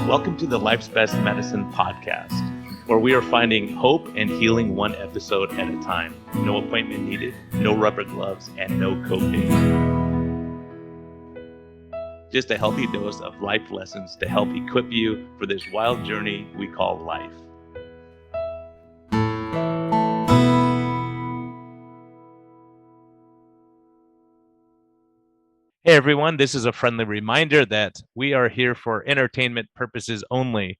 Welcome to the Life's Best Medicine podcast, where we are finding hope and healing one episode at a time. No appointment needed, no rubber gloves, and no copay. Just a healthy dose of life lessons to help equip you for this wild journey we call life. Hey everyone, this is a friendly reminder that we are here for entertainment purposes only.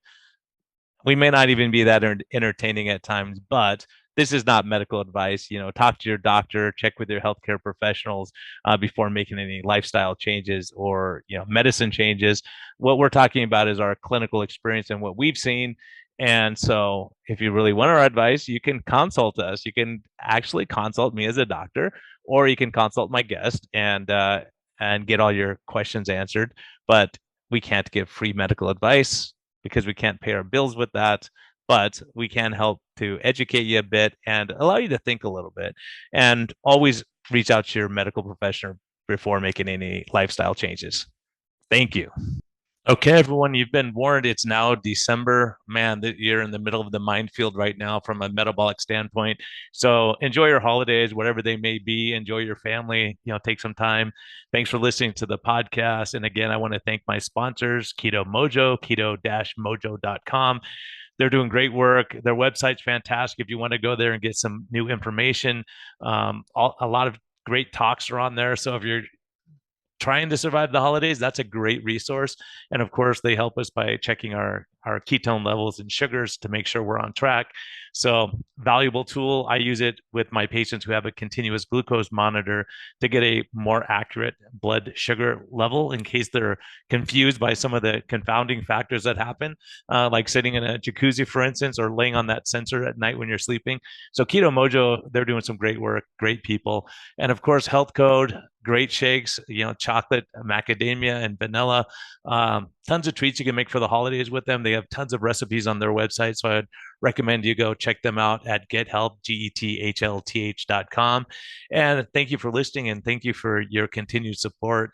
We may not even be that entertaining at times, but this is not medical advice. Talk to your doctor, check with your healthcare professionals before making any lifestyle changes or medicine changes. What we're talking about is our clinical experience and what we've seen. And so if you really want our advice, you can consult us. You can actually consult me as a doctor, or you can consult my guest and get all your questions answered. But we can't give free medical advice because we can't pay our bills with that, but we can help to educate you a bit and allow you to think a little bit. And always reach out to your medical professional before making any lifestyle changes. Thank you. Okay, everyone, you've been warned. It's now December. Man, you're in the middle of the minefield right now from a metabolic standpoint. So enjoy your holidays, whatever they may be. Enjoy your family. Take some time. Thanks for listening to the podcast. And again, I want to thank my sponsors, Keto Mojo, keto-mojo.com. They're doing great work. Their website's fantastic. If you want to go there and get some new information, a lot of great talks are on there. So if you're trying to survive the holidays, that's a great resource. And of course, they help us by checking our ketone levels and sugars to make sure we're on track. So valuable tool. I use it with my patients who have a continuous glucose monitor to get a more accurate blood sugar level in case they're confused by some of the confounding factors that happen, like sitting in a jacuzzi, for instance, or laying on that sensor at night when you're sleeping. So Keto Mojo, they're doing some great work, great people. And of course, Health Code, great shakes, chocolate, macadamia, and vanilla. Tons of treats you can make for the holidays with them. They have tons of recipes on their website. So I'd recommend you go check them out at gethelp, GETHLTH.com. And thank you for listening, and thank you for your continued support.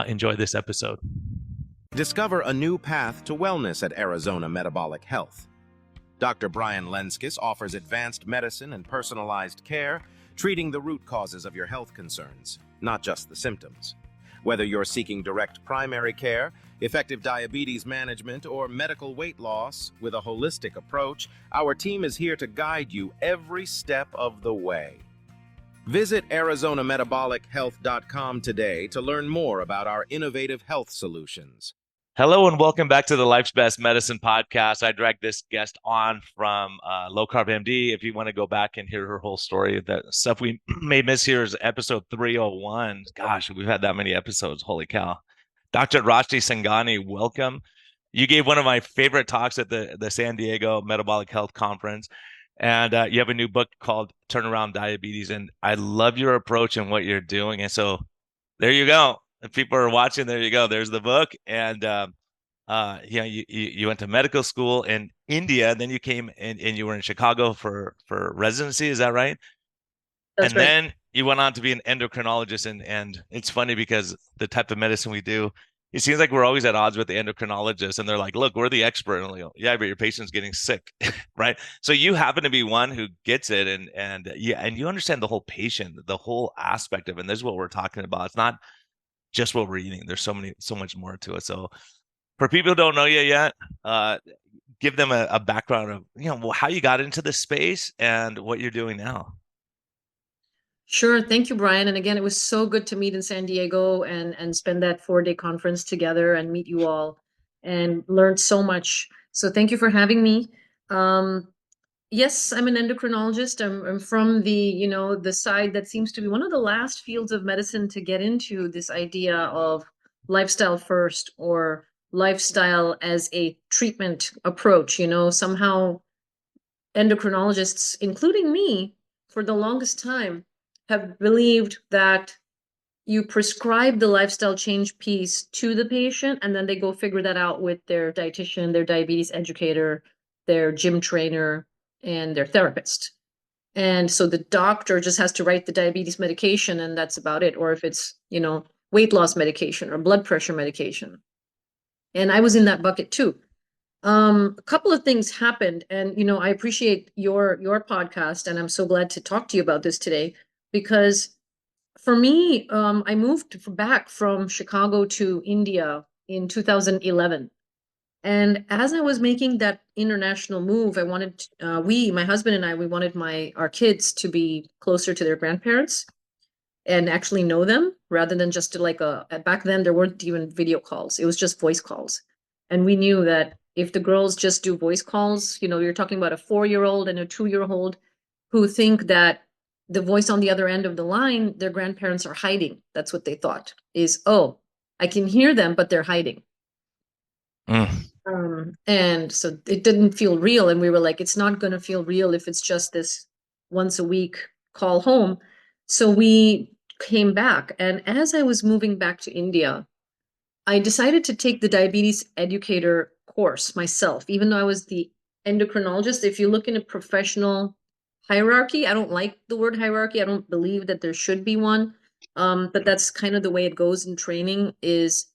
Enjoy this episode. Discover a new path to wellness at Arizona Metabolic Health. Dr. Brian Lenzkes offers advanced medicine and personalized care, treating the root causes of your health concerns, not just the symptoms. Whether you're seeking direct primary care, effective diabetes management, or medical weight loss, with a holistic approach, our team is here to guide you every step of the way. Visit ArizonaMetabolicHealth.com today to learn more about our innovative health solutions. Hello and welcome back to the Life's Best Medicine podcast. I dragged this guest on from Low Carb MD. If you want to go back and hear her whole story, that stuff we may miss here is episode 301. Gosh, we've had that many episodes. Holy cow. Dr. Roshani Sanghani, welcome. You gave one of my favorite talks at the San Diego Metabolic Health Conference. And you have a new book called Turnaround Diabetes. And I love your approach and what you're doing. And so there you go. If people are watching, there you go. There's the book. And you went to medical school in India, and then you came and you were in Chicago for residency. Is that right? That's right. Then you went on to be an endocrinologist. And it's funny because the type of medicine we do, it seems like we're always at odds with the endocrinologist, and they're like, look, we're the expert. And like, yeah, but your patient's getting sick, right? So you happen to be one who gets it. And you understand the whole patient, the whole aspect of it. And this is what we're talking about. It's not just what we're eating. There's so much more to it. So for people who don't know you yet, give them a background of, how you got into the space and what you're doing now. Sure. Thank you, Brian. And again, it was so good to meet in San Diego and spend that 4-day conference together and meet you all and learned so much. So thank you for having me. Yes, I'm an endocrinologist. I'm from the side that seems to be one of the last fields of medicine to get into this idea of lifestyle first, or lifestyle as a treatment approach. Somehow endocrinologists, including me, for the longest time, have believed that you prescribe the lifestyle change piece to the patient, and then they go figure that out with their dietitian, their diabetes educator, their gym trainer, and their therapist. And so the doctor just has to write the diabetes medication, and that's about it. Or if it's, weight loss medication or blood pressure medication. And I was in that bucket too. A couple of things happened, and I appreciate your podcast, and I'm so glad to talk to you about this today because for me, I moved back from Chicago to India in 2011. And as I was making that international move, I wanted my husband and I, we wanted our kids to be closer to their grandparents and actually know them rather than just to back then there weren't even video calls. It was just voice calls. And we knew that if the girls just do voice calls, you're talking about a 4-year-old and a 2-year-old who think that the voice on the other end of the line, their grandparents are hiding. That's what they thought is, oh, I can hear them, but they're hiding. Mm. And so it didn't feel real. And we were like, it's not going to feel real if it's just this once a week call home. So we came back. And as I was moving back to India, I decided to take the diabetes educator course myself, even though I was the endocrinologist. If you look in a professional hierarchy, I don't like the word hierarchy. I don't believe that there should be one. But that's kind of the way it goes in training is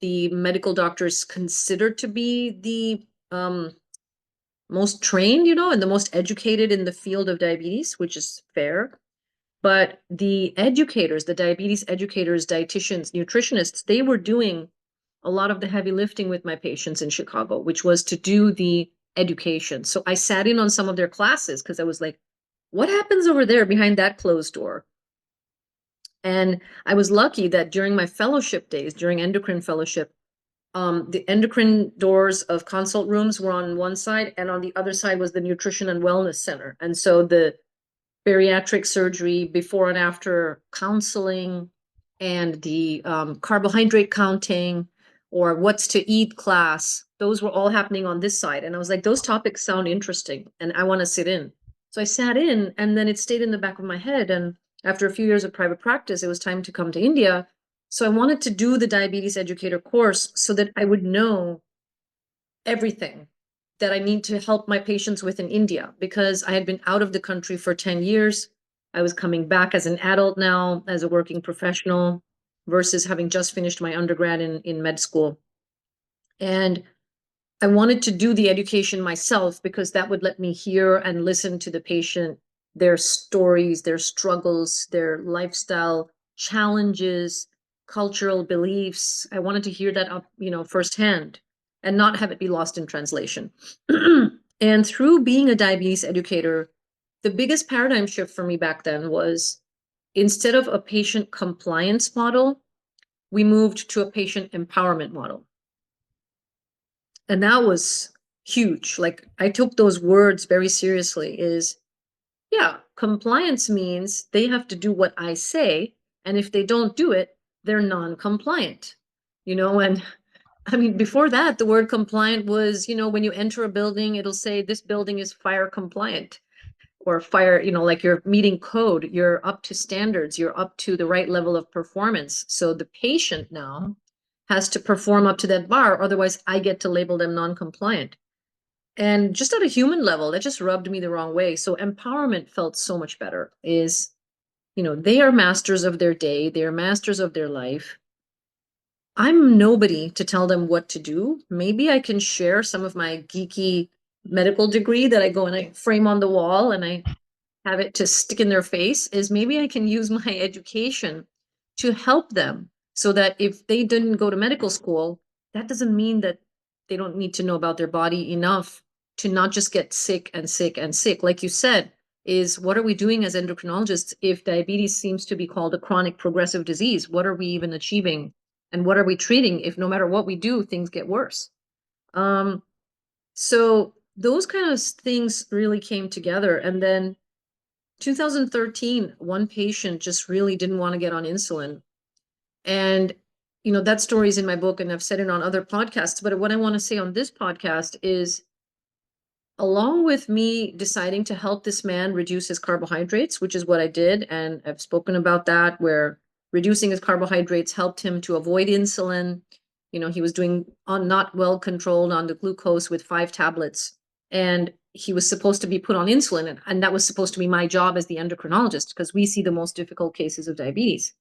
the medical doctor is considered to be the most trained, and the most educated in the field of diabetes, which is fair. But the educators, the diabetes educators, dietitians, nutritionists, they were doing a lot of the heavy lifting with my patients in Chicago, which was to do the education. So I sat in on some of their classes because I was like, what happens over there behind that closed door? And I was lucky that during my fellowship days, during endocrine fellowship, the endocrine doors of consult rooms were on one side, and on the other side was the nutrition and wellness center. And so the bariatric surgery before and after counseling and the carbohydrate counting or what's to eat class, those were all happening on this side. And I was like, those topics sound interesting and I want to sit in. So I sat in and then it stayed in the back of my head. And after a few years of private practice, it was time to come to India. So I wanted to do the diabetes educator course so that I would know everything that I need to help my patients with in India because I had been out of the country for 10 years. I was coming back as an adult now, as a working professional, versus having just finished my undergrad in med school. And I wanted to do the education myself because that would let me hear and listen to the patient, their stories, their struggles, their lifestyle challenges, cultural beliefs. I wanted to hear that up, firsthand and not have it be lost in translation. And through being a diabetes educator, the biggest paradigm shift for me back then was instead of a patient compliance model, we moved to a patient empowerment model. And that was huge. Like I took those words very seriously yeah, compliance means they have to do what I say. And if they don't do it, they're non-compliant, and I mean, before that, the word compliant was, when you enter a building, it'll say this building is fire compliant or fire, like you're meeting code, you're up to standards, you're up to the right level of performance. So the patient now has to perform up to that bar. Otherwise, I get to label them non-compliant. And just at a human level, that just rubbed me the wrong way. So empowerment felt so much better is, they are masters of their day. They are masters of their life. I'm nobody to tell them what to do. Maybe I can share some of my geeky medical degree that I go and I frame on the wall and I have it to stick in their face is maybe I can use my education to help them so that if they didn't go to medical school, that doesn't mean that they don't need to know about their body enough to not just get sick and sick and sick. Like you said, is what are we doing as endocrinologists if diabetes seems to be called a chronic progressive disease? What are we even achieving? And what are we treating if no matter what we do, things get worse? So those kind of things really came together. And then 2013, one patient just really didn't want to get on insulin. And, that story is in my book and I've said it on other podcasts. But what I want to say on this podcast is along with me deciding to help this man reduce his carbohydrates, which is what I did. And I've spoken about that, where reducing his carbohydrates helped him to avoid insulin. He was doing not well controlled on the glucose with 5 tablets. And he was supposed to be put on insulin. And that was supposed to be my job as the endocrinologist, because we see the most difficult cases of diabetes.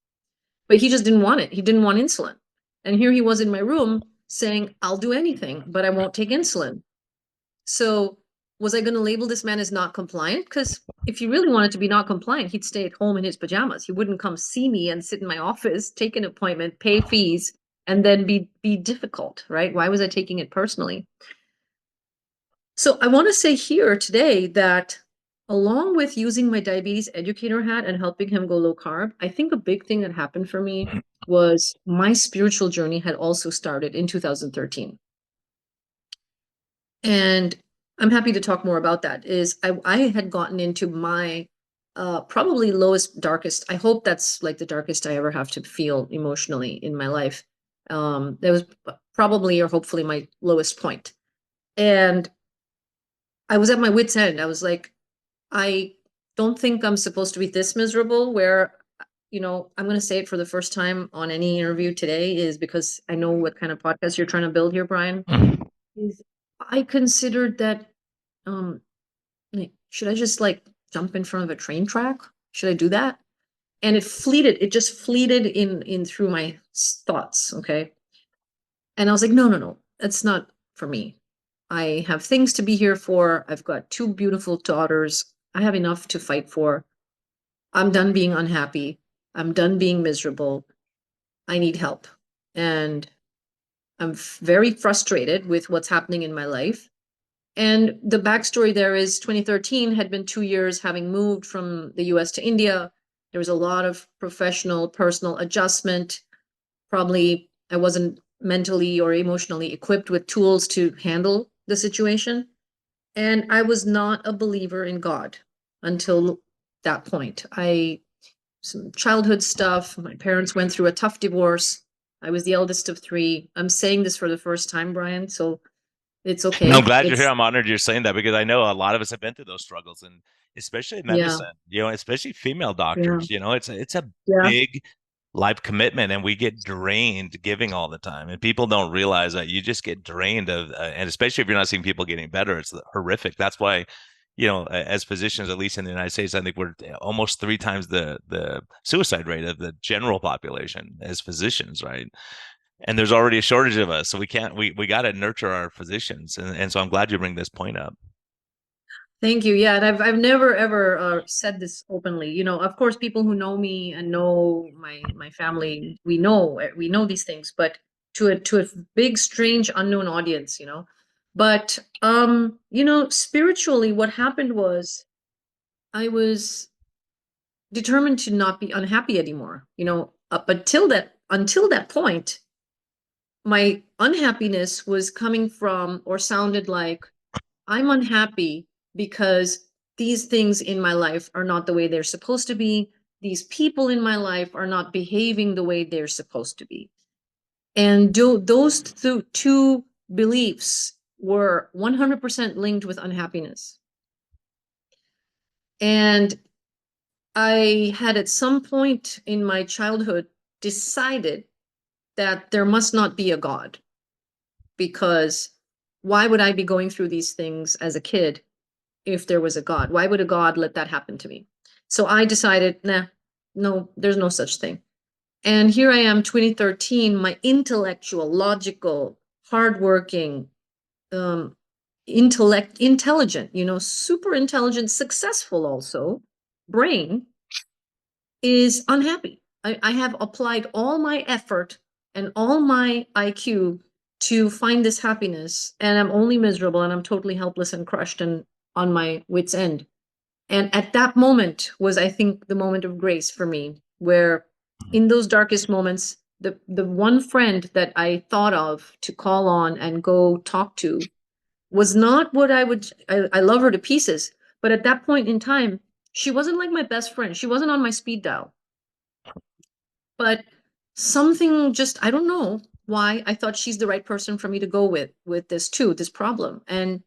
But he just didn't want it. He didn't want insulin. And here he was in my room saying, I'll do anything, but I won't take insulin. So was I going to label this man as not compliant? Because if he really wanted to be not compliant, he'd stay at home in his pajamas. He wouldn't come see me and sit in my office, take an appointment, pay fees, and then be difficult, right? Why was I taking it personally? So I want to say here today that along with using my diabetes educator hat and helping him go low carb, I think a big thing that happened for me was my spiritual journey had also started in 2013. And I'm happy to talk more about that. I had gotten into my probably lowest, darkest. I hope that's like the darkest I ever have to feel emotionally in my life. That was probably or hopefully my lowest point. And I was at my wit's end. I was like, I don't think I'm supposed to be this miserable where, I'm going to say it for the first time on any interview today is because I know what kind of podcast you're trying to build here, Brian. Is I considered that, should I just like jump in front of a train track? Should I do that? And it just fleeted in through my thoughts. Okay. And I was like, no, that's not for me. I have things to be here for. I've got two beautiful daughters. I have enough to fight for. I'm done being unhappy. I'm done being miserable. I need help. And I'm very frustrated with what's happening in my life. And the backstory there is 2013 had been 2 years having moved from the US to India. There was a lot of professional, personal adjustment. Probably I wasn't mentally or emotionally equipped with tools to handle the situation. And I was not a believer in God until that point. Some childhood stuff. My parents went through a tough divorce. I was the eldest of three. I'm saying this for the first time, Brian, so it's No, I'm okay. glad you're here. It's, I'm honored you're saying that because I know a lot of us have been through those struggles, and especially in yeah, medicine, especially female yeah, doctors, it's a yeah. big life commitment, and we get drained giving all the time, and people don't realize that you just get drained of, and especially if you're not seeing people getting better, it's horrific. That's why, as physicians, at least in the United States, I think we're almost 3 times the suicide rate of the general population as physicians, right? And there's already a shortage of us, so we got to nurture our physicians, and so I'm glad you bring this point up. Thank you. Yeah, and I've never ever said this openly. Of course, people who know me and know my family, we know these things, but to a big, strange, unknown audience, But spiritually, what happened was I was determined to not be unhappy anymore. Up until that point, my unhappiness was coming from or sounded like I'm unhappy because these things in my life are not the way they're supposed to be. These people in my life are not behaving the way they're supposed to be. And those two beliefs were 100% linked with unhappiness. And I had at some point in my childhood decided that there must not be a God because why would I be going through these things as a kid if there was a God? Why would a God let that happen to me? So I decided, nah, no, there's no such thing. And here I am, 2013, my intellectual, logical, hardworking, um, intelligent, super intelligent, successful also, brain is unhappy. I have applied all my effort and all my IQ to find this happiness, and I'm only miserable and I'm totally helpless and crushed and on my wits' end. And at that moment was, I think, the moment of grace for me, where in those darkest moments, the one friend that I thought of to call on and go talk to was not what I love her to pieces. But at that point in time, she wasn't like my best friend. She wasn't on my speed dial. But something just, I don't know why I thought she's the right person for me to go with this problem. And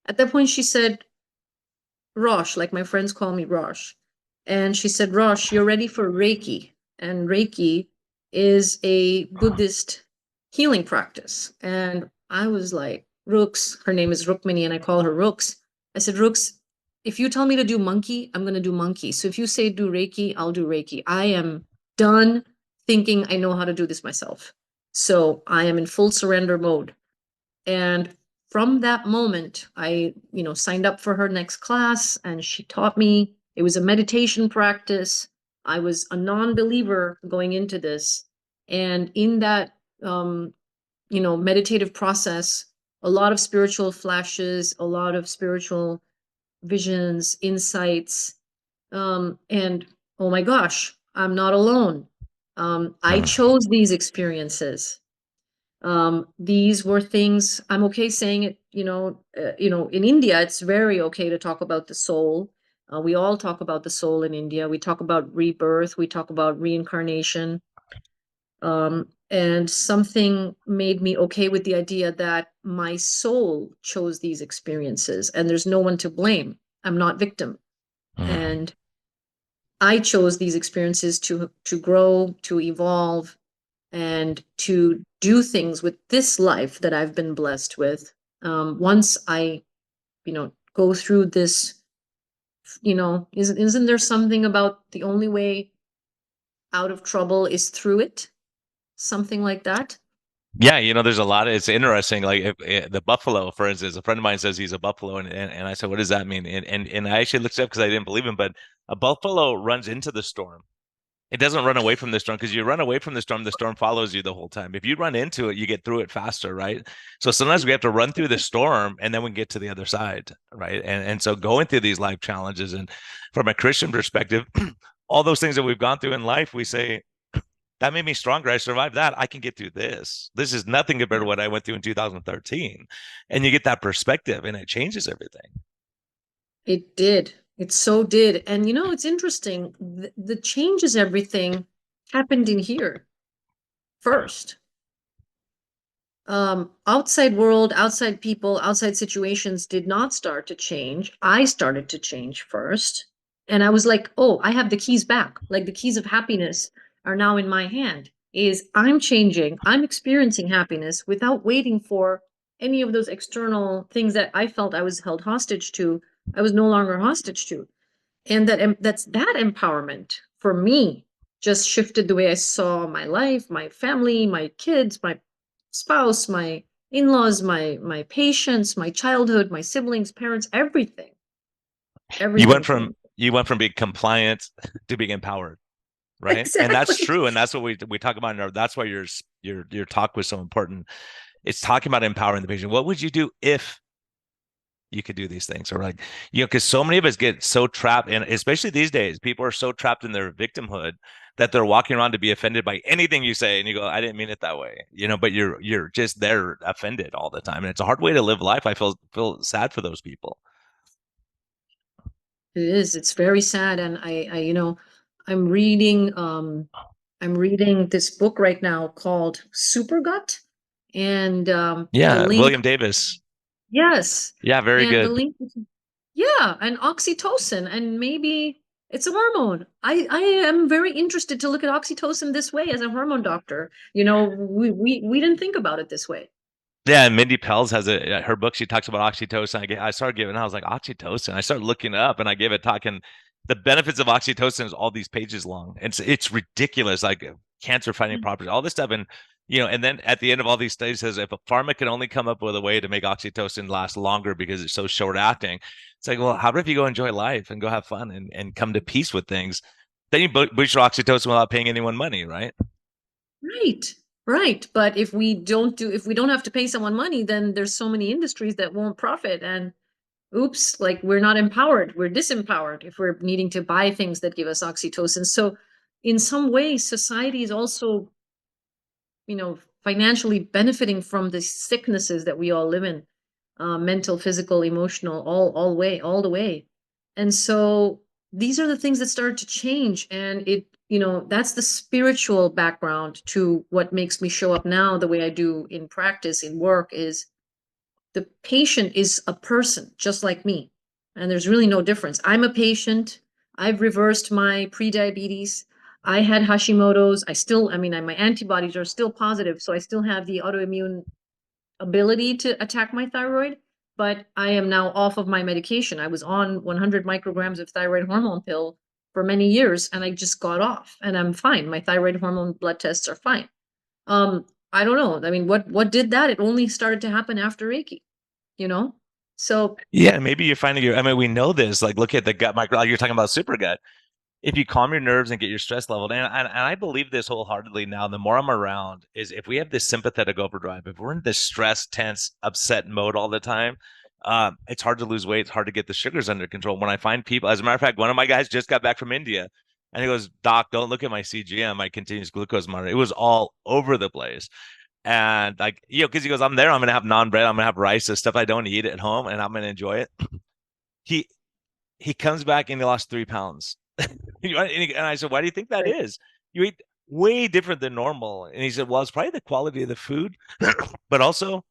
at that point she said, Rosh, like my friends call me Rosh. And she said, Rosh, you're ready for Reiki. And Reiki is a Buddhist healing practice. And I was like, Rooks, her name is Rukmini, and I call her Rooks. I said, Rooks, if you tell me to do monkey, I'm going to do monkey. So if you say do Reiki, I'll do Reiki. I am done thinking I know how to do this myself. So I am in full surrender mode. And from that moment, I, signed up for her next class and she taught me. It was a meditation practice. I was a non-believer going into this. And in that, meditative process, a lot of spiritual flashes, a lot of spiritual visions, insights. And oh my gosh, I'm not alone. I Mm. chose these experiences. These were things, I'm okay saying it, in India, it's very okay to talk about the soul. We all talk about the soul in India. We talk about rebirth. We talk about reincarnation. And something made me okay with the idea that my soul chose these experiences and there's no one to blame. I'm not victim. Mm. And I chose these experiences to grow, to evolve, and to do things with this life that I've been blessed with. Once I, go through this, isn't there something about the only way out of trouble is through it? Something like that. Yeah, there's a lot of, it's interesting. Like if, the buffalo, for instance, a friend of mine says he's a buffalo, and I said, what does that mean? And I actually looked it up because I didn't believe him, but a buffalo runs into the storm. It doesn't run away from the storm because you run away from the storm follows you the whole time. If you run into it, you get through it faster, right? So sometimes we have to run through the storm and then we can get to the other side, right? And so going through these life challenges, and from a Christian perspective, all those things that we've gone through in life, we say, that made me stronger. I survived that. I can get through this. This is nothing compared to what I went through in 2013. And you get that perspective and it changes everything. It did. It so did. And it's interesting. The changes, everything happened in here first. Outside world, outside people, outside situations did not start to change. I started to change first. And I was like, oh, I have the keys back. Like the keys of happiness are now in my hand. Is I'm changing, I'm experiencing happiness without waiting for any of those external things that I felt I was held hostage to. I was no longer hostage to. And that empowerment for me just shifted the way I saw my life, my family, my kids, my spouse, my in-laws, my patients, my childhood, my siblings, parents, everything. You Everything went changed. from you went from being compliant to being empowered, right? And that's Exactly. true. And that's what we talk about in our, that's why your talk was so important. It's talking about empowering the patient. What would you do if you could do these things? Or like, because so many of us get so trapped, and especially these days, people are so trapped in their victimhood that they're walking around to be offended by anything you say, and you go, I didn't mean it that way, but you're just there offended all the time. And it's a hard way to live life. I feel sad for those people. It is. It's very sad. And I'm reading I'm reading this book right now called Supergut. And the Yeah, link, William Davis. yes. Yeah, very And the good. link, yeah, and oxytocin, and maybe it's a hormone. I am very interested to look at oxytocin this way as a hormone doctor. We didn't think about it this way. Yeah, and Mindy Pels has her book. She talks about oxytocin. I started giving. I was like, oxytocin. I started looking it up, and I gave a talk. And the benefits of oxytocin is all these pages long. It's ridiculous. Like cancer fighting Mm. properties, all this stuff. And then at the end of all these studies, says if a pharma can only come up with a way to make oxytocin last longer because it's so short acting, it's like, well, how about if you go enjoy life and go have fun and come to peace with things? Then you boost your oxytocin without paying anyone money, right? Right, right. But if we don't have to pay someone money, then there's so many industries that won't profit. And oops, like we're not empowered. We're disempowered if we're needing to buy things that give us oxytocin. So in some ways, society is also financially benefiting from the sicknesses that we all live in, mental, physical, emotional, all the way. And so these are the things that start to change. And that's the spiritual background to what makes me show up now the way I do in practice, in work, is the patient is a person just like me. And there's really no difference. I'm a patient. I've reversed my prediabetes. I had Hashimoto's. My antibodies are still positive. So I still have the autoimmune ability to attack my thyroid, but I am now off of my medication. I was on 100 micrograms of thyroid hormone pill for many years and I just got off and I'm fine. My thyroid hormone blood tests are fine. I don't know. I mean, what did that? It only started to happen after Reiki, you know? So Yeah, maybe you're finding your, I mean, we know this, like look at the gut micro, like you're talking about super gut. If you calm your nerves and get your stress leveled, and I believe this wholeheartedly now, the more I'm around, is if we have this sympathetic overdrive, if we're in this stress, tense, upset mode all the time, it's hard to lose weight. It's hard to get the sugars under control. When I find people, as a matter of fact, one of my guys just got back from India and he goes, Doc, don't look at my CGM, my continuous glucose monitor. It was all over the place. And like, because he goes, I'm there, I'm going to have non-bread, I'm going to have rice, the stuff I don't eat at home, and I'm going to enjoy it. He, he comes back and he lost 3 pounds. And I said, why do you think that right. is? You eat way different than normal. And he said, well, it's probably the quality of the food, but also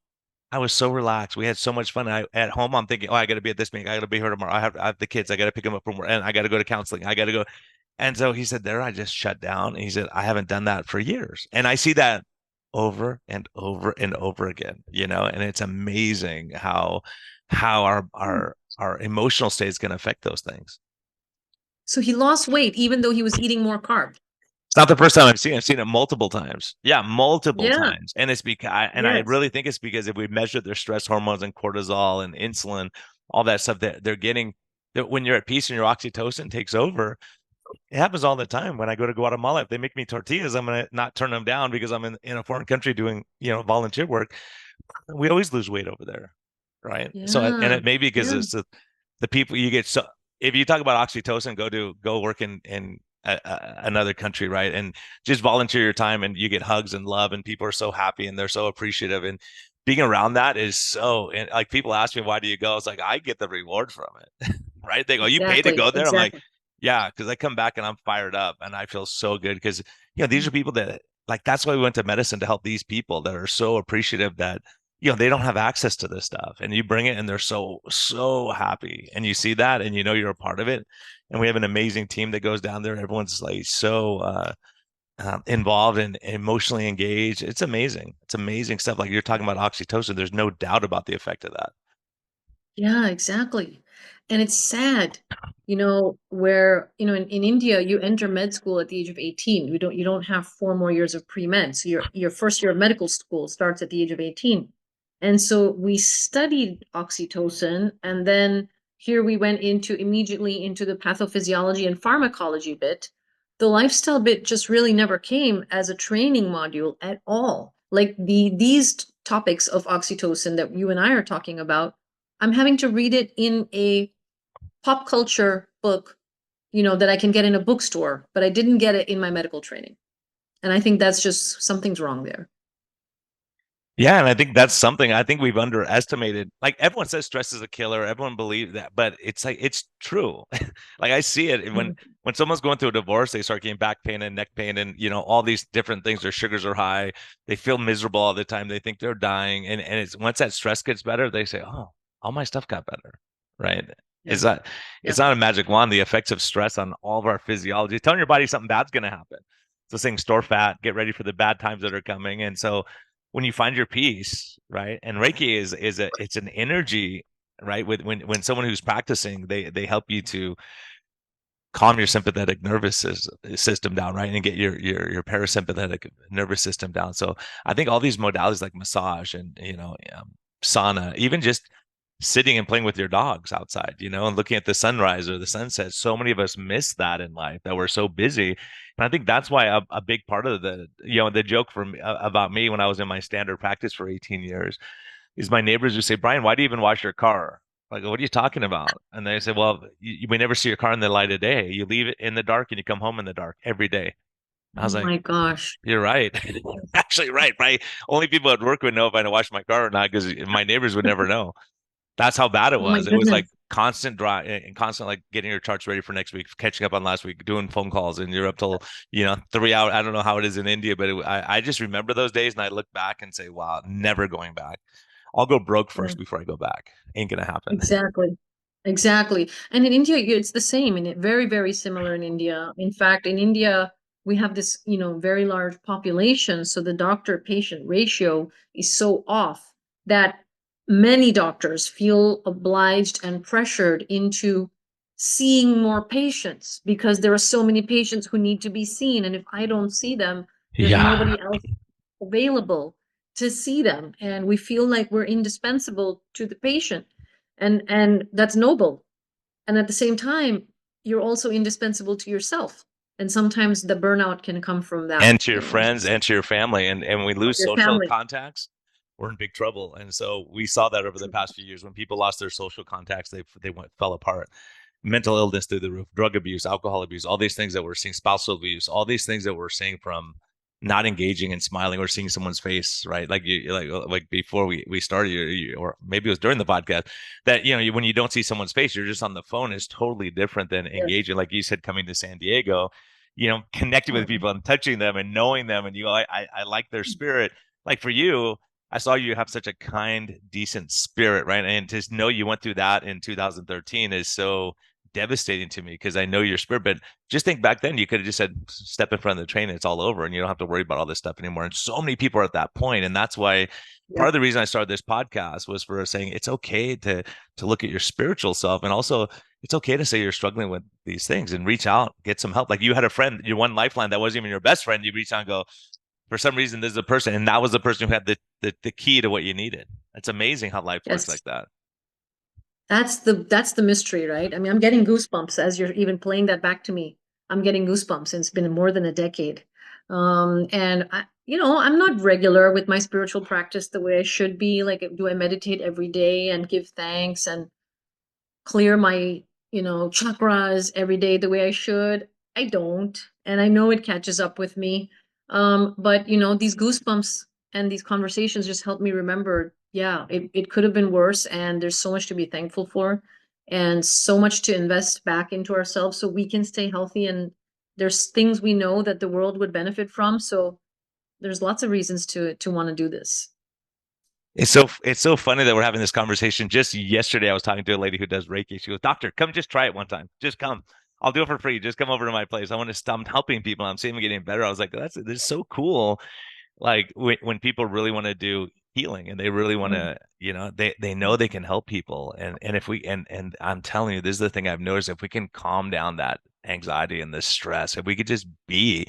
I was so relaxed. We had so much fun. At home, I'm thinking, oh, I got to be at this meeting. I got to be here tomorrow. I have the kids. I got to pick them up from work, and I got to go to counseling. I got to go. And so he said, there, I just shut down. And he said, I haven't done that for years. And I see that over and over and over again, and it's amazing how Hmm. our emotional states can affect those things. So he lost weight even though he was eating more carbs. It's not the first time I've seen it. I've seen it multiple times. Yeah, multiple Yeah. times. And it's because, and I Yes. really think it's because if we measure their stress hormones and cortisol and insulin, all that stuff that they're getting, that when you're at peace and your oxytocin takes over, it happens all the time. When I go to Guatemala, if they make me tortillas, I'm going to not turn them down because I'm in a foreign country doing, volunteer work. We always lose weight over there. Right. So, and Yeah. it may be because Yeah. it's the people you get. So if you talk about oxytocin, go work in another country, right? And just volunteer your time and you get hugs and love and people are so happy and they're so appreciative. And being around that is so, and like people ask me, why do you go? It's like, I get the reward from it, right? They go, you pay to Exactly. go there. I'm like, Exactly. yeah, because I come back and I'm fired up and I feel so good because, these Mm. are people that like, that's why we went to medicine to help these people that are so appreciative that, they don't have access to this stuff and you bring it and they're so, so happy. And you see that and you're a part of it. And we have an amazing team that goes down there. Everyone's like so involved and emotionally engaged. It's amazing. It's amazing stuff. Like you're talking about oxytocin. There's no doubt about the effect of that. Yeah, exactly. And it's sad, where, in India, you enter med school at the age of 18. You don't have 4 more years of pre-med. So your first year of medical school starts at the age of 18. And so we studied oxytocin, and then here we went immediately into the pathophysiology and pharmacology bit. The lifestyle bit just really never came as a training module at all. Like these topics of oxytocin that you and I are talking about, I'm having to read it in a pop culture book, that I can get in a bookstore, but I didn't get it in my medical training. And I think that's just something's wrong there. Yeah, and I think that's something I think we've underestimated. Like everyone says stress is a killer, everyone believes that, but it's like it's true. Like I see it when Mhm. someone's going through a divorce, they start getting back pain and neck pain and all these different things. Their sugars are high, they feel miserable all the time, they think they're dying. And it's once that stress gets better, they say, oh, all my stuff got better. Right. Yeah. Is that Yeah. it's not a magic wand, the effects of stress on all of our physiology, telling your body something bad's gonna happen. So saying store fat, get ready for the bad times that are coming. And so when you find your peace, right? And Reiki it's an energy, right? With when someone who's practicing, they help you to calm your sympathetic system down, right? And get your parasympathetic nervous system down. So I think all these modalities like massage and sauna, even just sitting and playing with your dogs outside, and looking at the sunrise or the sunset. So many of us miss that in life that we're so busy. And I think that's why a big part of the joke for me, about me when I was in my standard practice for 18 years is my neighbors would say, Brian, why do you even wash your car? Like, what are you talking about? And they say, well, we never see your car in the light of day. You leave it in the dark and you come home in the dark every day. I Oh was like, my gosh. you're right. Actually, right. Right. Only people at work would know if I wash my car or not because my neighbors would never know. That's how bad it Oh my was. It was goodness. like constant drive and constant like getting your charts ready for next week, catching up on last week, doing phone calls, and you're up till 3 hours. I don't know how it is in India, but I just remember those days, and I look back and say, wow, never going back. I'll go broke Yeah. first before I go back. Ain't gonna happen. Exactly. Exactly. And in India, it's the same, and very, very similar in India. In fact, in India, we have this, very large population. So the doctor-patient ratio is so off that many doctors feel obliged and pressured into seeing more patients because there are so many patients who need to be seen. And if I don't see them, there's Yeah. nobody else. available to see them, and we feel like we're indispensable to the patient, and that's noble. And at the same time, you're also indispensable to yourself, and sometimes the burnout can come from that, and to your friends and to your family. And we lose your social family. contacts, we're in big trouble. And so we saw that over the past few years when people lost their social contacts, they fell apart. Mental illness through the roof, drug abuse, alcohol abuse, all these things that we're seeing, spousal abuse, all these things that we're seeing from not engaging and smiling or seeing someone's face, right? Like you, like before we started, or maybe it was during the podcast, that when you don't see someone's face, you're just on the phone, is totally different than Yes. engaging. Like you said, coming to San Diego, connecting with people and touching them and knowing them, and I like their spirit. Like for you, I saw you have such a kind, decent spirit, right? And to know you went through that in 2013 is so devastating to me, because I know your spirit. But just think, back then you could have just said, step in front of the train and it's all over and you don't have to worry about all this stuff anymore. And so many people are at that point. And that's why part of the reason I started this podcast was for saying it's okay to look at your spiritual self, and also it's okay to say you're struggling with these things and reach out, get some help. Like you had a friend, your one lifeline that wasn't even your best friend. You reach out and go, for some reason, there's a person, and that was the person who had the key to what you needed. It's amazing how life works like Yes. that. That's the mystery, right? I mean, I'm getting goosebumps as you're even playing that back to me. I'm getting goosebumps, and it's been more than a decade. And I'm not regular with my spiritual practice the way I should be. Like, do I meditate every day and give thanks and clear my, chakras every day the way I should? I don't. And I know it catches up with me. But these goosebumps and these conversations just help me remember, yeah, it could have been worse. And there's so much to be thankful for, and so much to invest back into ourselves so we can stay healthy. And there's things we know that the world would benefit from. So there's lots of reasons to want to do this. It's so funny that we're having this conversation. Just yesterday, I was talking to a lady who does Reiki. She goes, "Doctor, come just try it one time. Just come. I'll do it for free. Just come over to my place. I want to stop helping people. I'm seeing them getting better." I was like, "This is so cool." Like when people really want to do healing and they really want Mm. to, they know they can help people. And if we and I'm telling you, this is the thing I've noticed: if we can calm down that anxiety and the stress, if we could just be,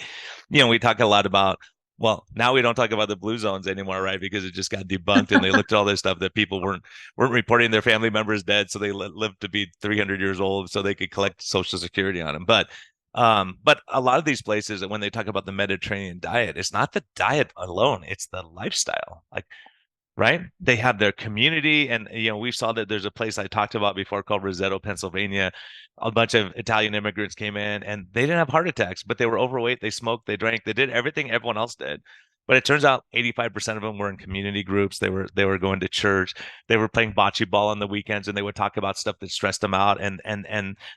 we talk a lot about, well, now we don't talk about the blue zones anymore, right? Because it just got debunked, and they looked at all this stuff that people weren't reporting their family members dead, so they lived to be 300 years old, so they could collect Social Security on them. But a lot of these places, when they talk about the Mediterranean diet, it's not the diet alone; it's the lifestyle. Like, right? They have their community, and we saw that there's a place I talked about before called Roseto, Pennsylvania. A bunch of Italian immigrants came in, and they didn't have heart attacks, but they were overweight. They smoked, they drank, they did everything everyone else did. But it turns out 85% of them were in community groups. They were going to church. They were playing bocce ball on the weekends, and they would talk about stuff that stressed them out. And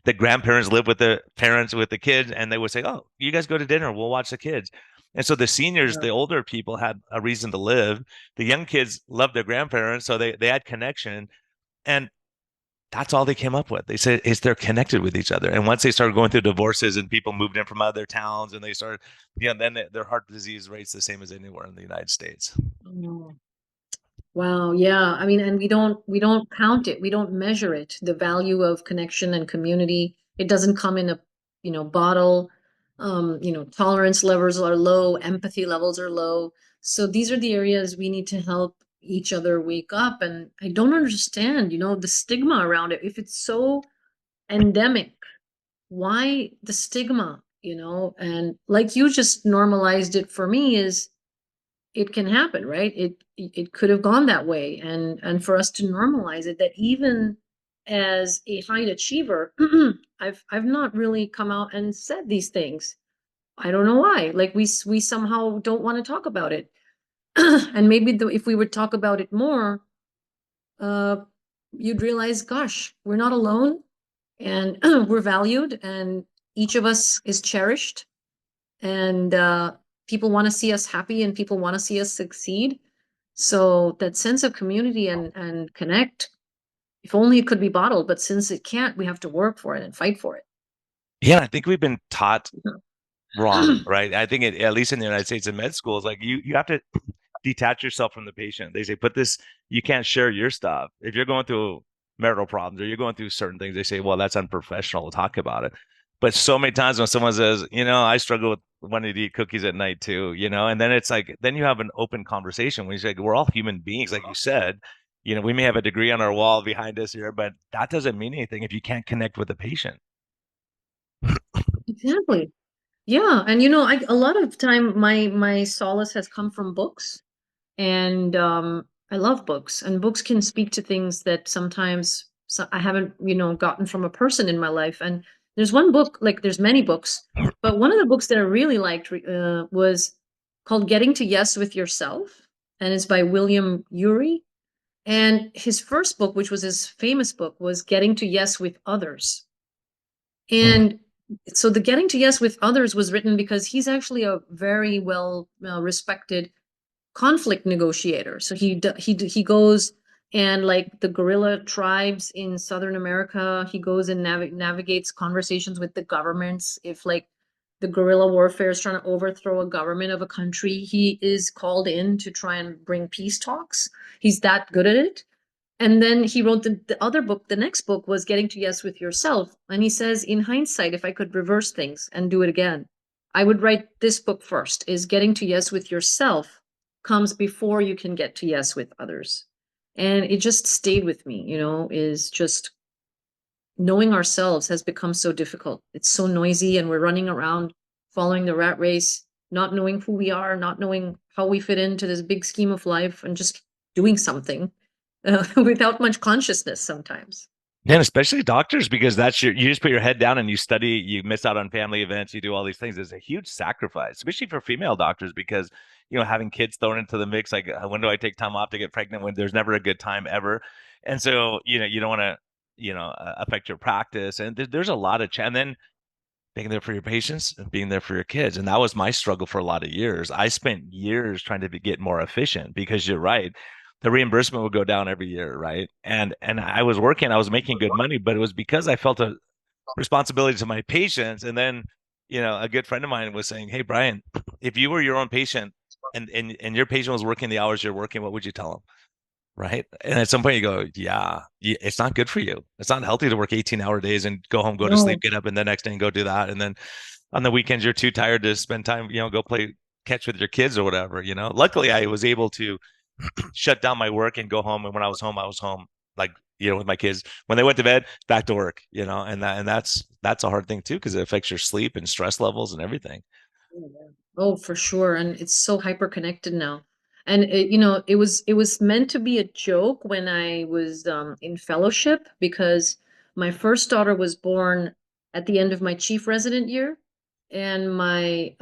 the grandparents live with the parents with the kids, and they would say, "Oh, you guys go to dinner. We'll watch the kids." And so the seniors, Yeah. the older people, had a reason to live. The young kids loved their grandparents, so they had connection. And that's all they came up with. They said is they're connected with each other. And once they started going through divorces and people moved in from other towns, and they started, then their heart disease rate's the same as anywhere in the United States. Mm. Wow, yeah. I mean, and we don't count it. We don't measure it. The value of connection and community. It doesn't come in a, bottle. Tolerance levels are low, empathy levels are low. So these are the areas we need to help each other wake up. And I don't understand, the stigma around it. If it's so endemic, why the stigma, And like you just normalized it for me, is it can happen, right? It could have gone that way, and for us to normalize it, that even as a high achiever, I've not really come out and said these things. I don't know why. Like we somehow don't want to talk about it. And maybe if we would talk about it more, uh, you'd realize, gosh, we're not alone, and we're valued, and each of us is cherished, and people want to see us happy, and people want to see us succeed. So that sense of community and connect, if only it could be bottled, but since it can't, we have to work for it and fight for it. Yeah, I think we've been taught wrong, Mhm. right? I think at least in the United States in med schools, like you have to detach yourself from the patient. They say, you can't share your stuff. If you're going through marital problems or you're going through certain things, they say, well, that's unprofessional to talk about it. But so many times when someone says, I struggle with wanting to eat cookies at night too, and then it's like, then you have an open conversation when you say, we're all human beings, like you said, we may have a degree on our wall behind us here, but that doesn't mean anything if you can't connect with the patient. Exactly. Yeah, and a lot of time my solace has come from books, and I love books, and books can speak to things that sometimes I haven't, gotten from a person in my life. And there's one book, like there's many books, but one of the books that I really liked was called Getting to Yes with Yourself, and it's by William Ury. And his first book, which was his famous book, was Getting to Yes with Others. Mm. And so the Getting to Yes with Others was written because he's actually a very well respected conflict negotiator. So he goes, and like the guerrilla tribes in Southern America, he goes and navigates conversations with the governments. If like the guerrilla warfare is trying to overthrow a government of a country, he is called in to try and bring peace talks. He's that good at it. And then he wrote the other book. The next book was Getting to Yes with Yourself. And he says, in hindsight, if I could reverse things and do it again, I would write this book first, is Getting to Yes with Yourself comes before you can get to yes with others. And it just stayed with me, is just knowing ourselves has become so difficult. It's so noisy, and we're running around following the rat race, not knowing who we are, not knowing how we fit into this big scheme of life, and just doing something without much consciousness sometimes. And especially doctors, because you just put your head down and you study, you miss out on family events, you do all these things. It's a huge sacrifice, especially for female doctors, because, having kids thrown into the mix, like when do I take time off to get pregnant when there's never a good time ever. And so, you don't want to, affect your practice. And there's a lot of, and then being there for your patients and being there for your kids. And that was my struggle for a lot of years. I spent years trying to get more efficient because you're right. The reimbursement would go down every year, right? And I was making good money, but it was because I felt a responsibility to my patients. And then, a good friend of mine was saying, "Hey, Brian, if you were your own patient and your patient was working the hours you're working, what would you tell them?" Right. And at some point you go, yeah, it's not good for you. It's not healthy to work 18-hour days and go home, go to sleep, No. get up, and the next day and go do that. And then on the weekends, you're too tired to spend time, go play catch with your kids or whatever. Luckily, I was able to shut down my work and go home. And when I was home, like, with my kids. When they went to bed, back to work, and that's a hard thing too, because it affects your sleep and stress levels and everything. Oh, yeah. Oh, for sure. And it's so hyper connected now. And it was meant to be a joke when I was in fellowship, because my first daughter was born at the end of my chief resident year, and I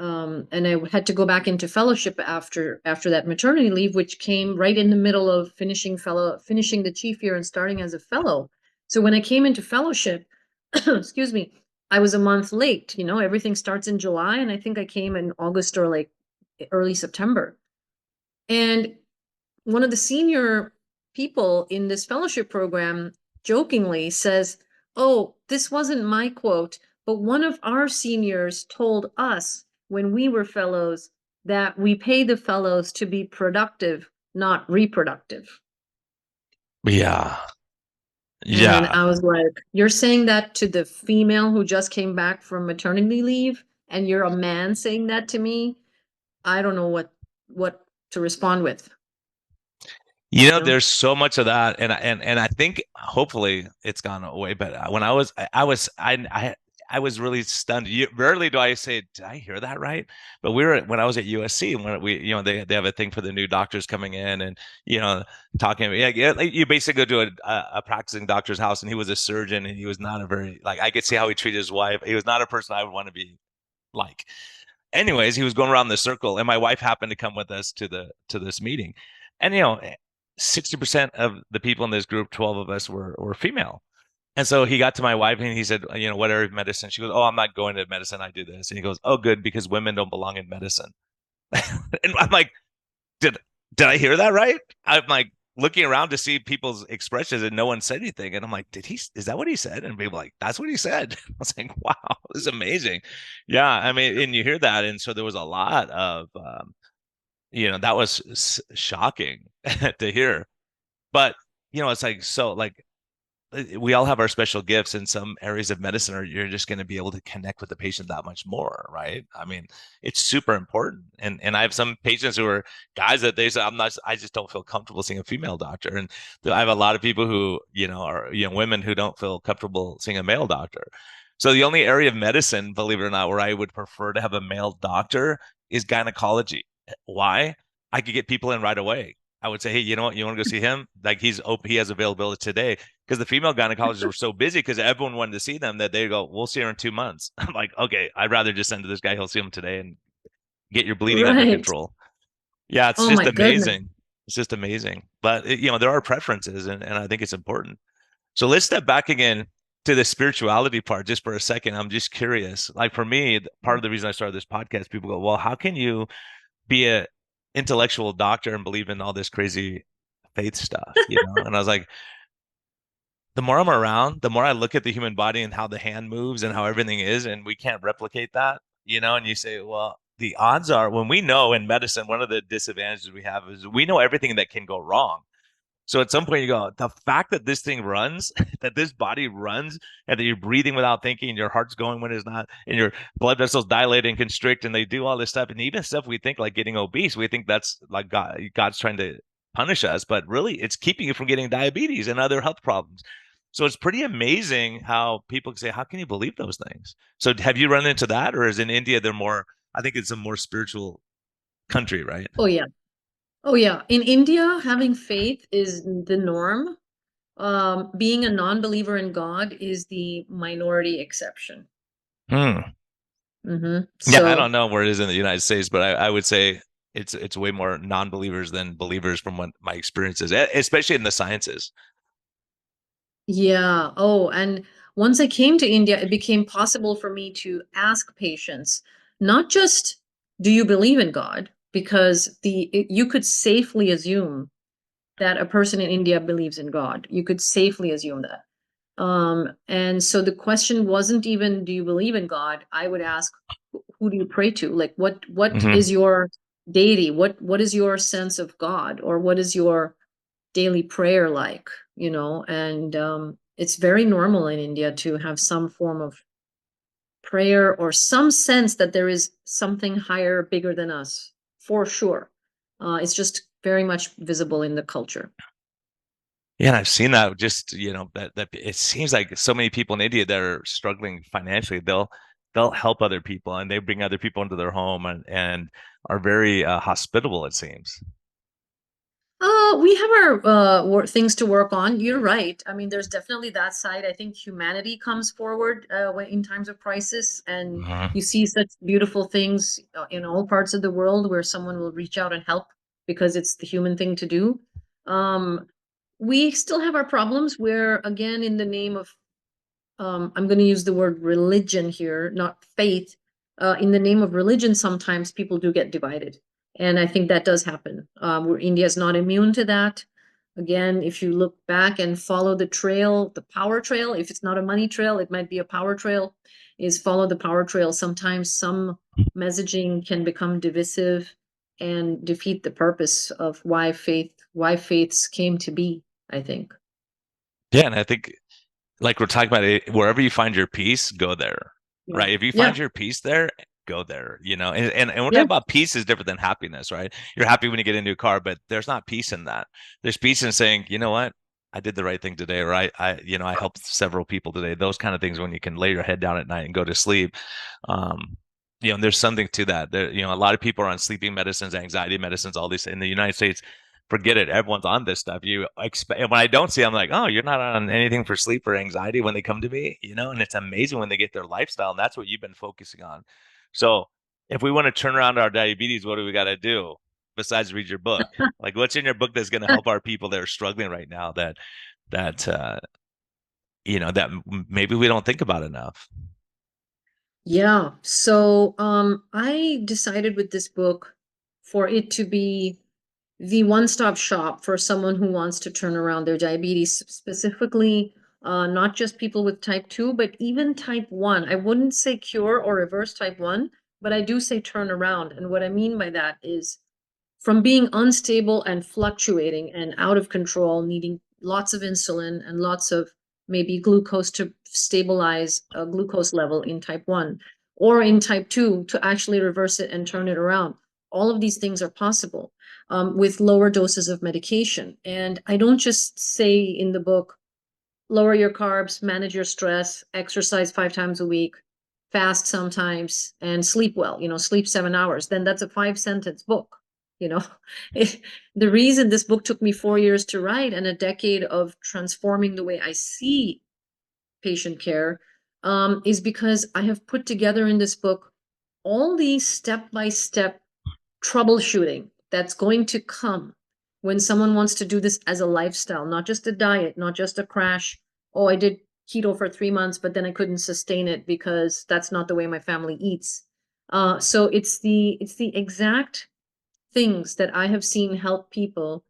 had to go back into fellowship after that maternity leave, which came right in the middle of finishing the chief year and starting as a fellow. So when I came into fellowship, excuse me, I was a month late. Everything starts in July, and I think I came in August or like early September. And one of the senior people in this fellowship program jokingly says, "Oh, this wasn't my quote, but one of our seniors told us when we were fellows that we pay the fellows to be productive, not reproductive." Yeah. And Yeah. I was like, "You're saying that to the female who just came back from maternity leave, and you're a man saying that to me? I don't know what to respond with, you know?" There's so much of that, and I think hopefully it's gone away. But when I was really stunned. Rarely do I say, "Did I hear that right?" But when I was at USC, and when they have a thing for the new doctors coming in, and talking. Yeah, like you basically go to a practicing doctor's house, and he was a surgeon, and he was not a very, like, I could see how he treated his wife. He was not a person I would want to be like. Anyways, he was going around the circle, and my wife happened to come with us to this meeting, and 60% of the people in this group, 12 of us, were female. And so he got to my wife and he said, what area of medicine? She goes, "Oh, I'm not going to medicine. I do this." And he goes, "Oh, good, because women don't belong in medicine." And I'm like, did did I hear that right? I'm like looking around to see people's expressions and no one said anything. And I'm like, is that what he said? And people like, "That's what he said." I was like, wow, this is amazing. Yeah. I mean, and you hear that. And so there was a lot of, that was shocking to hear. But, it's like, so like, we all have our special gifts in some areas of medicine, or you're just going to be able to connect with the patient that much more, right? I mean, it's super important. And I have some patients who are guys that they say, I just don't feel comfortable seeing a female doctor. And I have a lot of people who, are, women who don't feel comfortable seeing a male doctor. So the only area of medicine, believe it or not, where I would prefer to have a male doctor is gynecology. Why? I could get people in right away. I would say, hey, you know what? You want to go see him? Like he's open, he has availability today, because the female gynecologists were so busy because everyone wanted to see them that they go, we'll see her in 2 months. I'm like, okay, I'd rather just send to this guy. He'll see him today and get your bleeding under Right. control. Yeah, it's Oh just my goodness. amazing. It's just amazing. But, there are preferences, and I think it's important. So let's step back again to the spirituality part just for a second. I'm just curious. Like for me, part of the reason I started this podcast, people go, well, how can you be a intellectual doctor and believe in all this crazy faith stuff, And I was like, the more I'm around, the more I look at the human body and how the hand moves and how everything is, and we can't replicate that, and you say, well, the odds are, when we know in medicine, one of the disadvantages we have is we know everything that can go wrong. So at some point you go, the fact that this thing runs, that this body runs, and that you're breathing without thinking, your heart's going when it's not, and your blood vessels dilate and constrict, and they do all this stuff. And even stuff we think like getting obese, we think that's like God's trying to punish us, but really it's keeping you from getting diabetes and other health problems. So it's pretty amazing how people can say, how can you believe those things? So have you run into that? Or is in India, they're more, I think it's a more spiritual country, right? Oh yeah. Oh yeah. In India, having faith is the norm. Being a non-believer in God is the minority exception. Hmm. Yeah, I don't So know where it is in the United States, but I would say it's way more non-believers than believers from what my experience is, especially in the sciences. yeah. Oh, and once I came to India, it became possible for me to ask patients, not just, do you believe in God? Because you could safely assume that a person in India believes in God. You could safely assume that. And so the question wasn't even, do you believe in God? I would ask, who do you pray to? Like, what Hmm. is your deity? What is your sense of God? Or what is your daily prayer like? And it's very normal in India to have some form of prayer or some sense that there is something higher, bigger than us, for sure. It's just very much visible in the culture. Yeah, and I've seen that just, that it seems like so many people in India that are struggling financially, they'll help other people and they bring other people into their home and are very hospitable, it seems. We have our things to work on. You're right. I mean, there's definitely that side. I think humanity comes forward in times of crisis, and Mhm. you see such beautiful things in all parts of the world where someone will reach out and help because it's the human thing to do. Um, we still have our problems where, again, in the name of I'm going to use the word religion here, not faith. In the name of religion, sometimes people do get divided. And I think that does happen. Where India is not immune to that. Again, if you look back and follow the trail, the power trail, if it's not a money trail, it might be a power trail, is follow the power trail. Sometimes some messaging can become divisive and defeat the purpose of why faiths came to be, I think. Yeah, and I think like we're talking about it, wherever you find your peace, go there. Yeah. Right. If you Yeah. find your peace there, go there, and we're talking Yeah. about peace is different than happiness, right? You're happy when you get into a car, but there's not peace in that. There's peace in saying, you know what? I did the right thing today, or I helped several people today. Those kind of things when you can lay your head down at night and go to sleep. Um, and there's something to that. A lot of people are on sleeping medicines, anxiety medicines, all these in the United States. Forget it. Everyone's on this stuff. You expect, and when I don't see, I'm like, oh, you're not on anything for sleep or anxiety when they come to me, and it's amazing when they get their lifestyle, and that's what you've been focusing on. So if we want to turn around our diabetes, what do we got to do besides read your book? Like, what's in your book that's going to help our people that are struggling right now that maybe we don't think about enough? Yeah. So I decided with this book for it to be the one-stop shop for someone who wants to turn around their diabetes, specifically not just people with type 2, but even type 1. I wouldn't say cure or reverse type 1, but I do say turn around. And what I mean by that is from being unstable and fluctuating and out of control, needing lots of insulin and lots of maybe glucose to stabilize a glucose level in type 1, or in type 2 to actually reverse it and turn it around. All of these things are possible with lower doses of medication. And I don't just say in the book, lower your carbs, manage your stress, exercise 5 times a week, fast sometimes, and sleep well, sleep 7 hours. Then that's a 5 sentence book. You know, the reason this book took me 4 years to write and a decade of transforming the way I see patient care is because I have put together in this book all these step-by-step troubleshooting that's going to come when someone wants to do this as a lifestyle, not just a diet, not just a crash. Oh, I did keto for 3 months, but then I couldn't sustain it because that's not the way my family eats. So it's the exact things that I have seen help people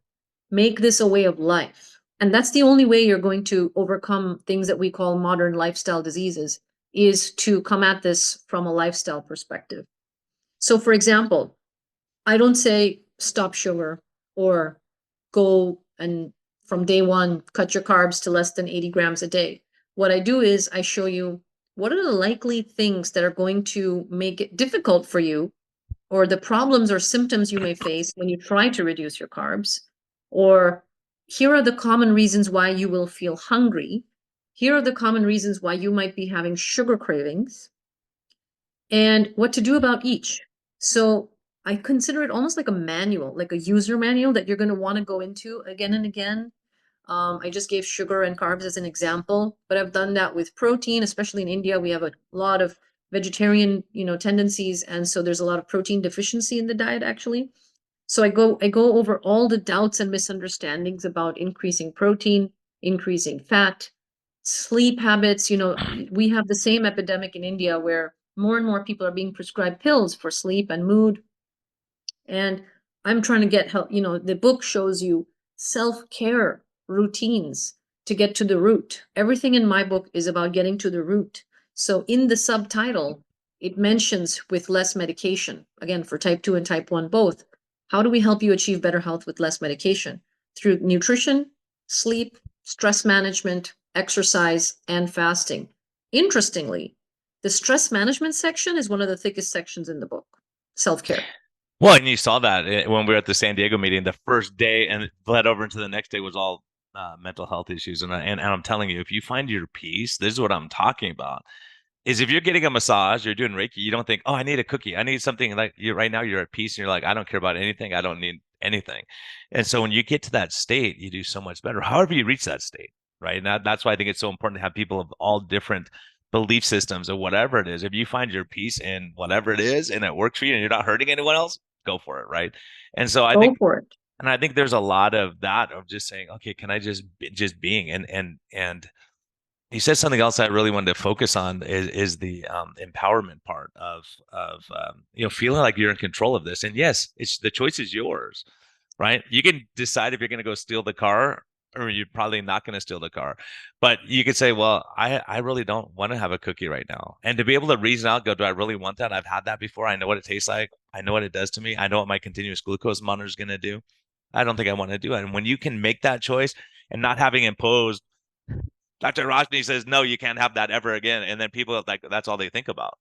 make this a way of life. And that's the only way you're going to overcome things that we call modern lifestyle diseases, is to come at this from a lifestyle perspective. So, for example, I don't say stop sugar or go and from day one cut your carbs to less than 80 grams a day. What I do is I show you what are the likely things that are going to make it difficult for you, or the problems or symptoms you may face when you try to reduce your carbs, or here are the common reasons why you will feel hungry. Here are the common reasons why you might be having sugar cravings, and what to do about each. So I consider it almost like a manual, like a user manual that you're going to want to go into again and again. I just gave sugar and carbs as an example, but I've done that with protein, especially in India. We have a lot of vegetarian, tendencies, and so there's a lot of protein deficiency in the diet, actually. So I go over all the doubts and misunderstandings about increasing protein, increasing fat, sleep habits. We have the same epidemic in India where more and more people are being prescribed pills for sleep and mood. And I'm trying to get help. The book shows you self-care routines to get to the root. Everything in my book is about getting to the root. So in the subtitle, it mentions with less medication, again, for type 2 and type 1 both. How do we help you achieve better health with less medication? Through nutrition, sleep, stress management, exercise, and fasting. Interestingly, the stress management section is one of the thickest sections in the book, self-care. Well, and you saw that when we were at the San Diego meeting, the first day and it bled over into the next day was all mental health issues. And I'm telling you, if you find your peace, this is what I'm talking about. Is if you're getting a massage, you're doing Reiki, you don't think, oh, I need a cookie. I need something like you right now, you're at peace and you're like, I don't care about anything. I don't need anything. And so when you get to that state, you do so much better. However, you reach that state, right? And that's why I think it's so important to have people of all different belief systems or whatever it is. If you find your peace in whatever it is and it works for you and you're not hurting anyone else, go for it, right? And so I Go think for it. and I think there's a lot of that of just saying, okay, can I just being and he says something else I really wanted to focus on is the empowerment part of feeling like you're in control of this. And yes, it's the choice is yours, right? You can decide if you're going to go steal the car or you're probably not going to steal the car. But you could say, well, I really don't want to have a cookie right now. And to be able to reason out, go, do I really want that? I've had that before. I know what it tastes like. I know what it does to me. I know what my continuous glucose monitor is going to do. I don't think I want to do it. And when you can make that choice and not having imposed Dr. Roshani says, no, you can't have that ever again. And then people like that's all they think about,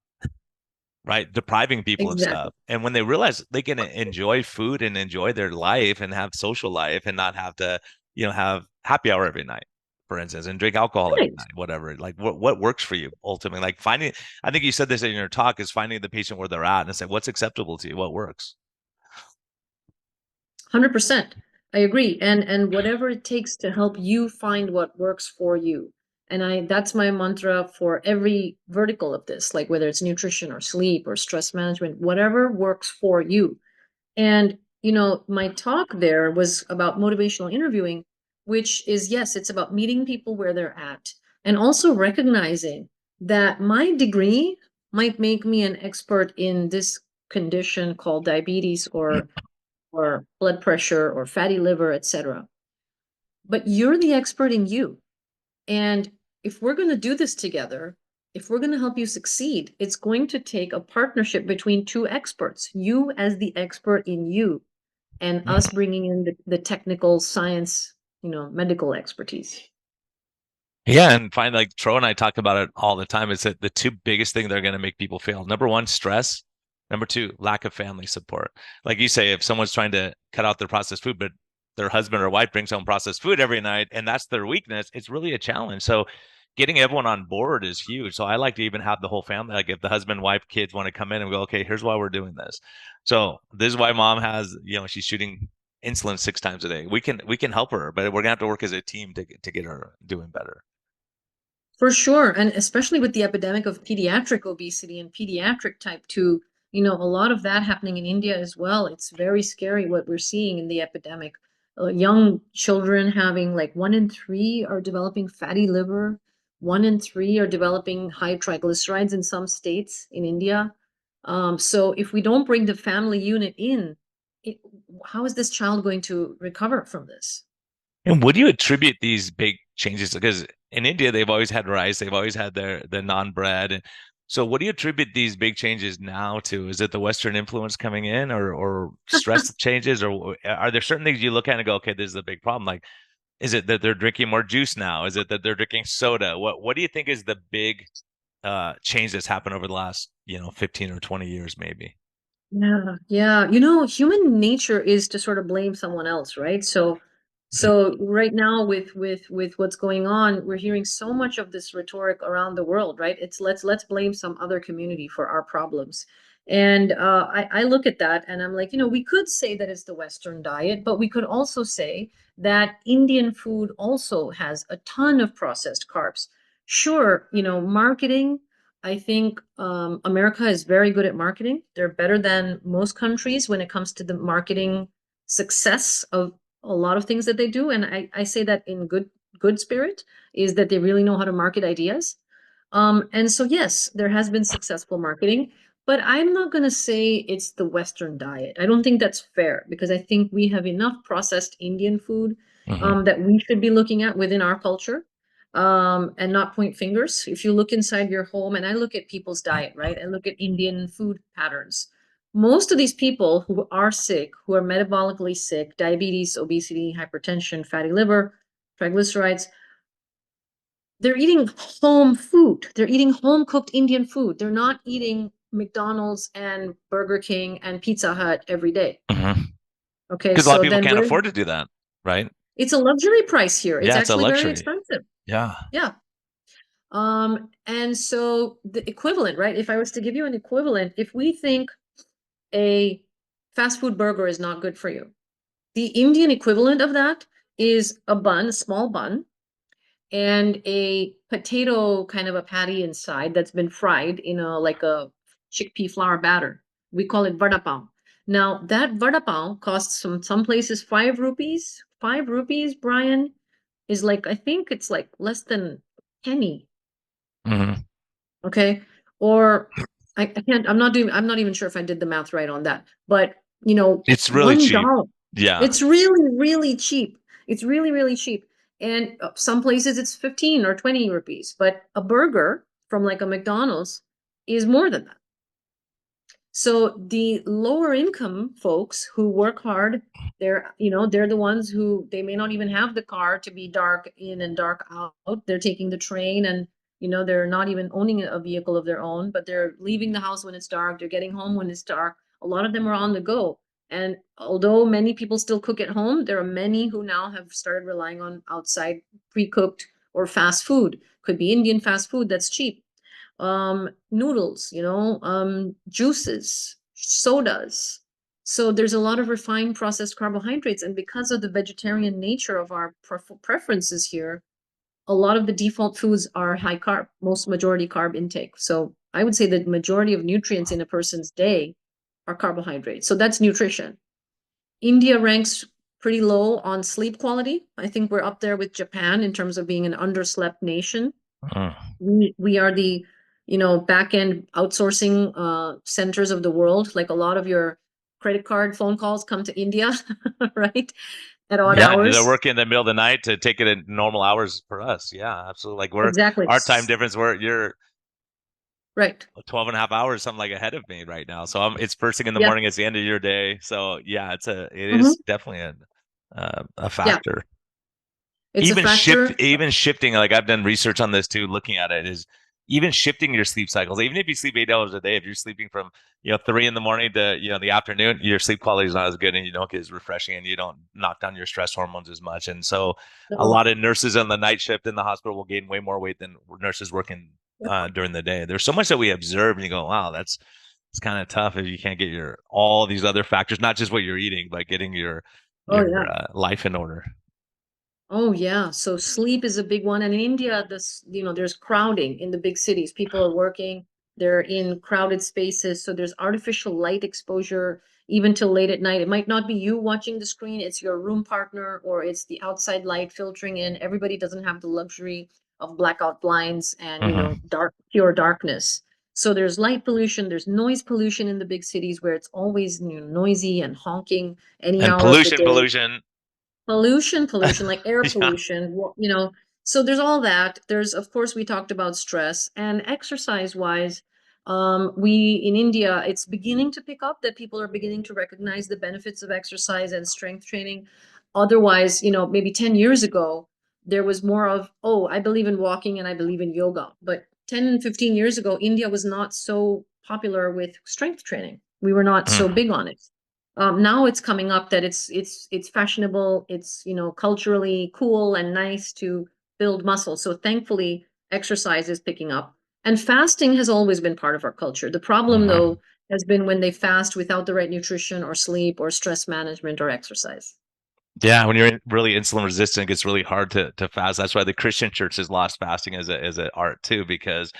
right? Depriving people of Exactly. stuff. And when they realize they can enjoy food and enjoy their life and have social life and not have to, have happy hour every night, for instance, and drink alcohol every Right. night, whatever. Like what works for you ultimately? Like finding, I think you said this in your talk, is finding the patient where they're at and say, what's acceptable to you? What works? 100%. I agree. And whatever it takes to help you find what works for you. And that's my mantra for every vertical of this, like whether it's nutrition or sleep or stress management, whatever works for you. And my talk there was about motivational interviewing, which is, yes, it's about meeting people where they're at and also recognizing that my degree might make me an expert in this condition called diabetes or blood pressure or fatty liver, etc. But you're the expert in you. And if we're going to do this together, if we're going to help you succeed, it's going to take a partnership between two experts, you as the expert in you, and us bringing in the technical science, medical expertise. Yeah, and find like Tro and I talk about it all the time. Is that the two biggest things that are going to make people fail? Number one, stress. Number two, lack of family support. Like you say, if someone's trying to cut out their processed food, but their husband or wife brings home processed food every night, and that's their weakness, it's really a challenge. So getting everyone on board is huge. So I like to even have the whole family. Like if the husband, wife, kids want to come in and go, okay, here's why we're doing this. So this is why mom has, she's shooting insulin 6 times a day. We can help her, but we're gonna have to work as a team to get her doing better. For sure. And especially with the epidemic of pediatric obesity and pediatric type 2, a lot of that happening in India as well. It's very scary what we're seeing in the epidemic. Young children having like 1 in 3 are developing fatty liver, 1 in 3 are developing high triglycerides in some states in India. So if we don't bring the family unit in, it, how is this child going to recover from this? And what do you attribute these big changes? Because in India, they've always had rice, they've always had their naan bread. And so what do you attribute these big changes now to? Is it the Western influence coming in or stress changes? Or are there certain things you look at and go, okay, this is a big problem? Like, is it that they're drinking more juice now? Is it that they're drinking soda? What do you think is the big change that's happened over the last, 15 or 20 years, maybe? Yeah, yeah. Human nature is to sort of blame someone else, right? So, Mhm. so right now with what's going on, we're hearing so much of this rhetoric around the world, right? It's let's blame some other community for our problems. And I look at that and I'm like, we could say that it's the Western diet, but we could also say that Indian food also has a ton of processed carbs. Sure, marketing. I think America is very good at marketing. They're better than most countries when it comes to the marketing success of a lot of things that they do. And I say that in good spirit, is that they really know how to market ideas. And so yes, there has been successful marketing, but I'm not going to say it's the Western diet. I don't think that's fair because I think we have enough processed Indian food Mhm. that we should be looking at within our culture, and not point fingers. If you look inside your home, and I look at people's diet, right? I look at Indian food patterns. Most of these people who are sick, who are metabolically sick, diabetes, obesity, hypertension, fatty liver, triglycerides, they're eating home food. They're eating home cooked Indian food. They're not eating McDonald's and Burger King and Pizza Hut every day. Mhm. Okay, Because a lot of so people then can't where afford to do that, right? it's a luxury price here. It's Yeah, it's a actually very luxury. expensive. Yeah. Yeah. And so the equivalent, right? If I was to give you an equivalent, if we think a fast food burger is not good for you, the Indian equivalent of that is a bun, a small bun, and a potato kind of a patty inside that's been fried in a like a chickpea flour batter. We call it vada pav. Now that vada pav costs some places 5 rupees. 5 rupees, Brian, is like I think it's like less than a penny. Hmm. Okay. Or I can't, I'm not even sure if I did the math right on that, but It's really one cheap. dollar. Yeah. It's really, really cheap. It's really, really cheap. And some places it's 15 or 20 rupees, but a burger from like a McDonald's is more than that. So the lower income folks who work hard, they're the ones who they may not even have the car to be dark in and dark out. They're taking the train and they're not even owning a vehicle of their own, but they're leaving the house when it's dark. They're getting home when it's dark. A lot of them are on the go. And although many people still cook at home, there are many who now have started relying on outside pre-cooked or fast food. Could be Indian fast food that's cheap, noodles, juices, sodas. So there's a lot of refined processed carbohydrates. And because of the vegetarian nature of our preferences here, a lot of the default foods are high carb, most majority carb intake. So I would say the majority of nutrients in a person's day are carbohydrates. So that's nutrition. India ranks pretty low on sleep quality. I think we're up there with Japan in terms of being an underslept nation. Mm. We are the back end outsourcing centers of the world. Like a lot of your credit card phone calls come to India, right, at odd Yeah, they're hours. working in the middle of the night to take it at normal hours for us. Yeah, absolutely. Like Exactly. our time difference, you're Right. 12 and a half hours, something like ahead of me right now. So it's first thing in the Yeah. morning, it's the end of your day. So yeah, it Hmm. is definitely a Yeah. factor. It's a factor. Even shifting, like I've done research on this too, looking at it is even shifting your sleep cycles. Even if you sleep 8 hours a day, if you're sleeping from 3 in the morning to the afternoon, your sleep quality is not as good, and you don't get as refreshing, and you don't knock down your stress hormones as much. And so, a No. lot of nurses on the night shift in the hospital will gain way more weight than nurses working during the day. There's so much that we observe, and you go, wow, that's it's kind of tough if you can't get your all these other factors, not just what you're eating, but getting Oh your yeah. life in order. Oh yeah, so sleep is a big one. And in India, there's crowding in the big cities. People are working, they're in crowded spaces, so there's artificial light exposure even till late at night. It might not be you watching the screen, it's your room partner or it's the outside light filtering in. Everybody doesn't have the luxury of blackout blinds and, Hmm. pure darkness. So there's light pollution, there's noise pollution in the big cities where it's always, noisy and honking any And hour of the pollution, day. pollution. Pollution, like air Yeah. pollution, so there's all that. There's, of course, we talked about stress and exercise wise. We in India, it's beginning to pick up that people are beginning to recognize the benefits of exercise and strength training. Otherwise, maybe 10 years ago, there was more of, oh, I believe in walking and I believe in yoga. But 10 and 15 years ago, India was not so popular with strength training. We were not so Mm. big on it. Now it's coming up that it's fashionable, it's culturally cool and nice to build muscle. So thankfully, exercise is picking up, and fasting has always been part of our culture. The problem, Hmm. though, has been when they fast without the right nutrition or sleep or stress management or exercise. Yeah, when you're really insulin resistant, it gets really hard to fast. That's why the Christian church has lost fasting as an art too, because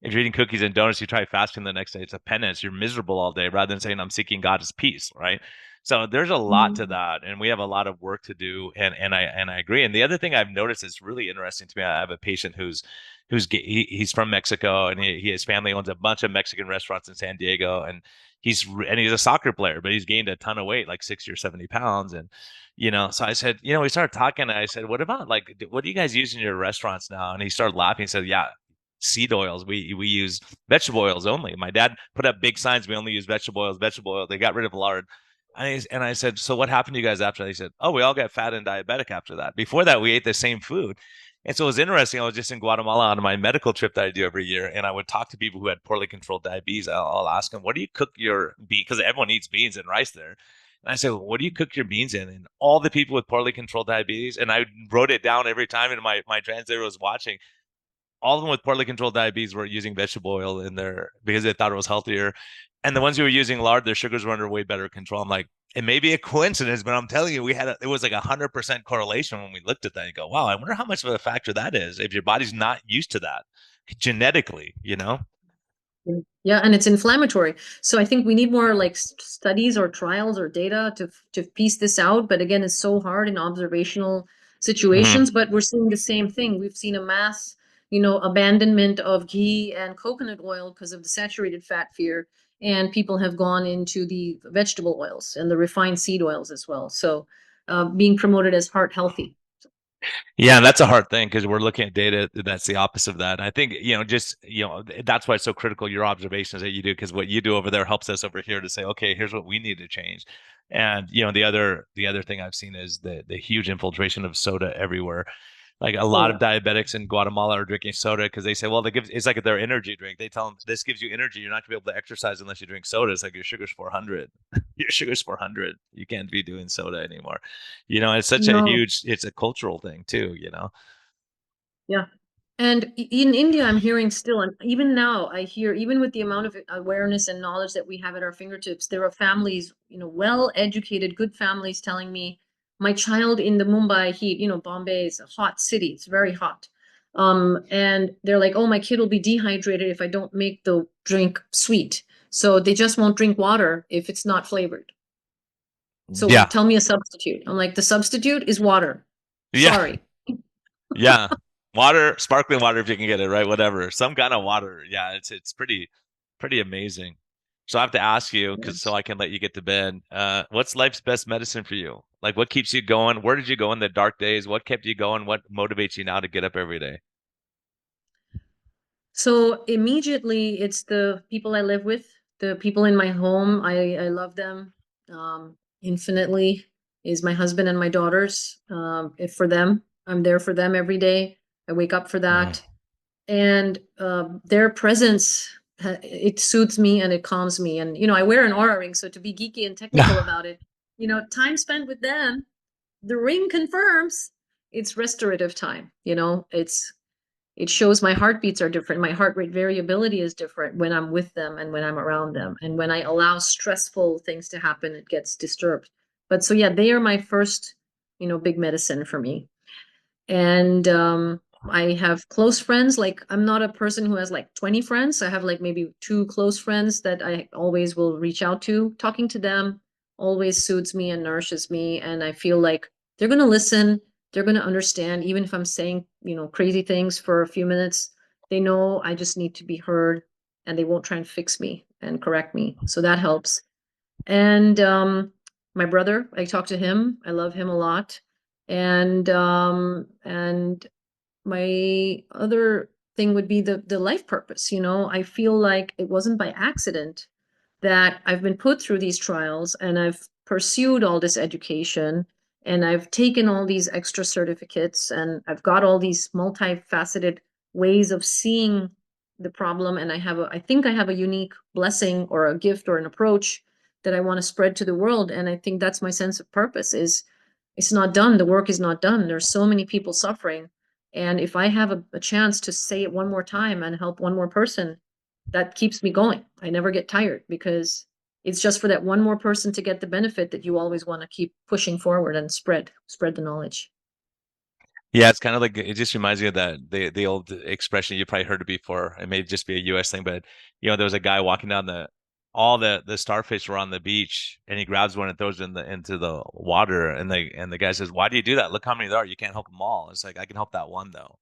if you're eating cookies and donuts, you try fasting the next day, it's a penance. You're miserable all day rather than saying, I'm seeking God's peace, right? So there's a lot to Mhm. that, and we have a lot of work to do. And I agree. And the other thing I've noticed is really interesting to me. I have a patient he's from Mexico, and his family owns a bunch of Mexican restaurants in San Diego, and he's a soccer player, but he's gained a ton of weight, like 60 or 70 pounds. And so I said, we started talking, and I said, what about, like, what do you guys use in your restaurants now? And he started laughing. He said, yeah, seed oils. We use vegetable oils only. My dad put up big signs. We only use vegetable oils. Vegetable oil. They got rid of lard. And I said, so what happened to you guys after that? He said, oh, we all got fat and diabetic after that. Before that, we ate the same food. And so it was interesting. I was just in Guatemala on my medical trip that I do every year, and I would talk to people who had poorly controlled diabetes. I'll ask them, what do you cook your beans? Because everyone eats beans and rice there. And I said, well, what do you cook your beans in? And all the people with poorly controlled diabetes, and I wrote it down every time, and my translator was watching, all of them with poorly controlled diabetes were using vegetable oil in there because they thought it was healthier. And the ones who were using lard, their sugars were under way better control. I'm like, it may be a coincidence, but I'm telling you, it was like 100% correlation when we looked at that. You go, wow, I wonder how much of a factor that is if your body's not used to that genetically. Yeah, and it's inflammatory. So I think we need more like studies or trials or data to piece this out. But again, it's so hard in observational Hmm. situations. But we're seeing the same thing. We've seen a mass, abandonment of ghee and coconut oil because of the saturated fat fear, and people have gone into the vegetable oils and the refined seed oils as well. So being promoted as heart healthy. Yeah, and that's a hard thing because we're looking at data that's the opposite of that. And I think, that's why it's so critical your observations that you do, because what you do over there helps us over here to say, okay, here's what we need to change. And the other thing I've seen is the huge infiltration of soda everywhere. Like a Oh lot of yeah. diabetics in Guatemala are drinking soda because they say, well, it's like their energy drink. They tell them this gives you energy. You're not gonna be able to exercise unless you drink soda. It's like your sugar's 400. Your sugar's 400. You can't be doing soda anymore. It's such a No. huge, it's a cultural thing too. Yeah. And in India, I'm hearing still, and even now, I hear, even with the amount of awareness and knowledge that we have at our fingertips, there are families, well-educated, good families telling me, my child in the Mumbai heat, Bombay is a hot city, it's very hot. And they're like, oh, my kid will be dehydrated if I don't make the drink sweet. So they just won't drink water if it's not flavored. So Yeah. tell me a substitute. I'm like, the substitute is water. Yeah. Sorry. Yeah. Water, sparkling water if you can get it, right? Whatever. Some kind of water. Yeah, it's pretty amazing. So I have to ask you, because so I can let you get to bed. What's life's best medicine for you? Like, what keeps you going? Where did you go in the dark days? What kept you going? What motivates you now to get up every day? So immediately, it's the people I live with, the people in my home. I love them infinitely. Is my husband and my daughters. If for them, I'm there for them every day. I wake up for Mm. that. And their presence, it soothes me and it calms me. And, I wear an Aura ring. So to be geeky and technical about it, time spent with them, the ring confirms it's restorative time. It shows my heartbeats are different. My heart rate variability is different when I'm with them and when I'm around them. And when I allow stressful things to happen, it gets disturbed. But so, yeah, they are my first, big medicine for me. And I have close friends. Like, I'm not a person who has like 20 friends. I have like maybe two close friends that I always will reach out to. Talking to them always soothes me and nourishes me. And I feel like they're going to listen. They're going to understand, even if I'm saying, crazy things for a few minutes. They know I just need to be heard, and they won't try and fix me and correct me. So that helps. And my brother, I talk to him. I love him a lot. And my other thing would be the life purpose. I feel like it wasn't by accident that I've been put through these trials, and I've pursued all this education, and I've taken all these extra certificates, and I've got all these multifaceted ways of seeing the problem. And I think I have a unique blessing or a gift or an approach that I want to spread to the world. And I think that's my sense of purpose. Is it's not done. The work is not done. There's so many people suffering. And if I have a chance to say it one more time and help one more person, that keeps me going. I never get tired, because it's just for that one more person to get the benefit that you always want to keep pushing forward and spread the knowledge. Yeah, it's kind of like it just reminds me of that the old expression you probably heard it before. It may just be a US thing, but there was a guy walking down all the starfish were on the beach, and he grabs one and throws it into the water, and the guy says, "Why do you do that? Look how many there are. You can't help them all." It's like, I can help that one though,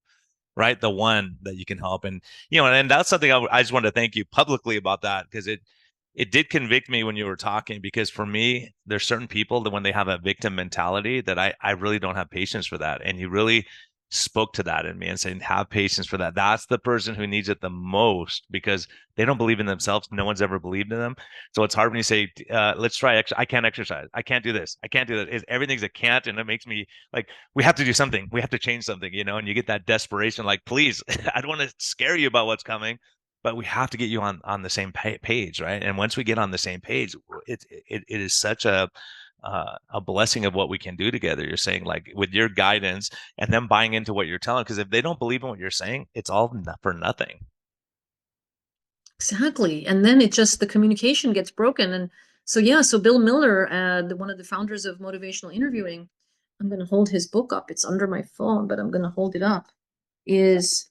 right? The one that you can help. And and that's something I just wanted to thank you publicly about that, because it did convict me when you were talking, because for me, there's certain people that when they have a victim mentality that I really don't have patience for that. And you really spoke to that in me and saying, have patience for that. That's the person who needs it the most, because they don't believe in themselves. No one's ever believed in them. So it's hard when you say, let's try, I can't exercise. I can't do this. I can't do that. Everything's a can't. And it makes me like, we have to do something. We have to change something, and you get that desperation, like, please, I don't want to scare you about what's coming, but we have to get you on the same page, right? And once we get on the same page, it is such a blessing of what we can do together. You're saying, like, with your guidance and them buying into what you're telling, because if they don't believe in what you're saying, it's all for nothing. Exactly. And then the communication gets broken. And so, yeah, so Bill Miller, one of the founders of motivational interviewing, I'm going to hold his book up. It's under my phone, but I'm going to hold it up, is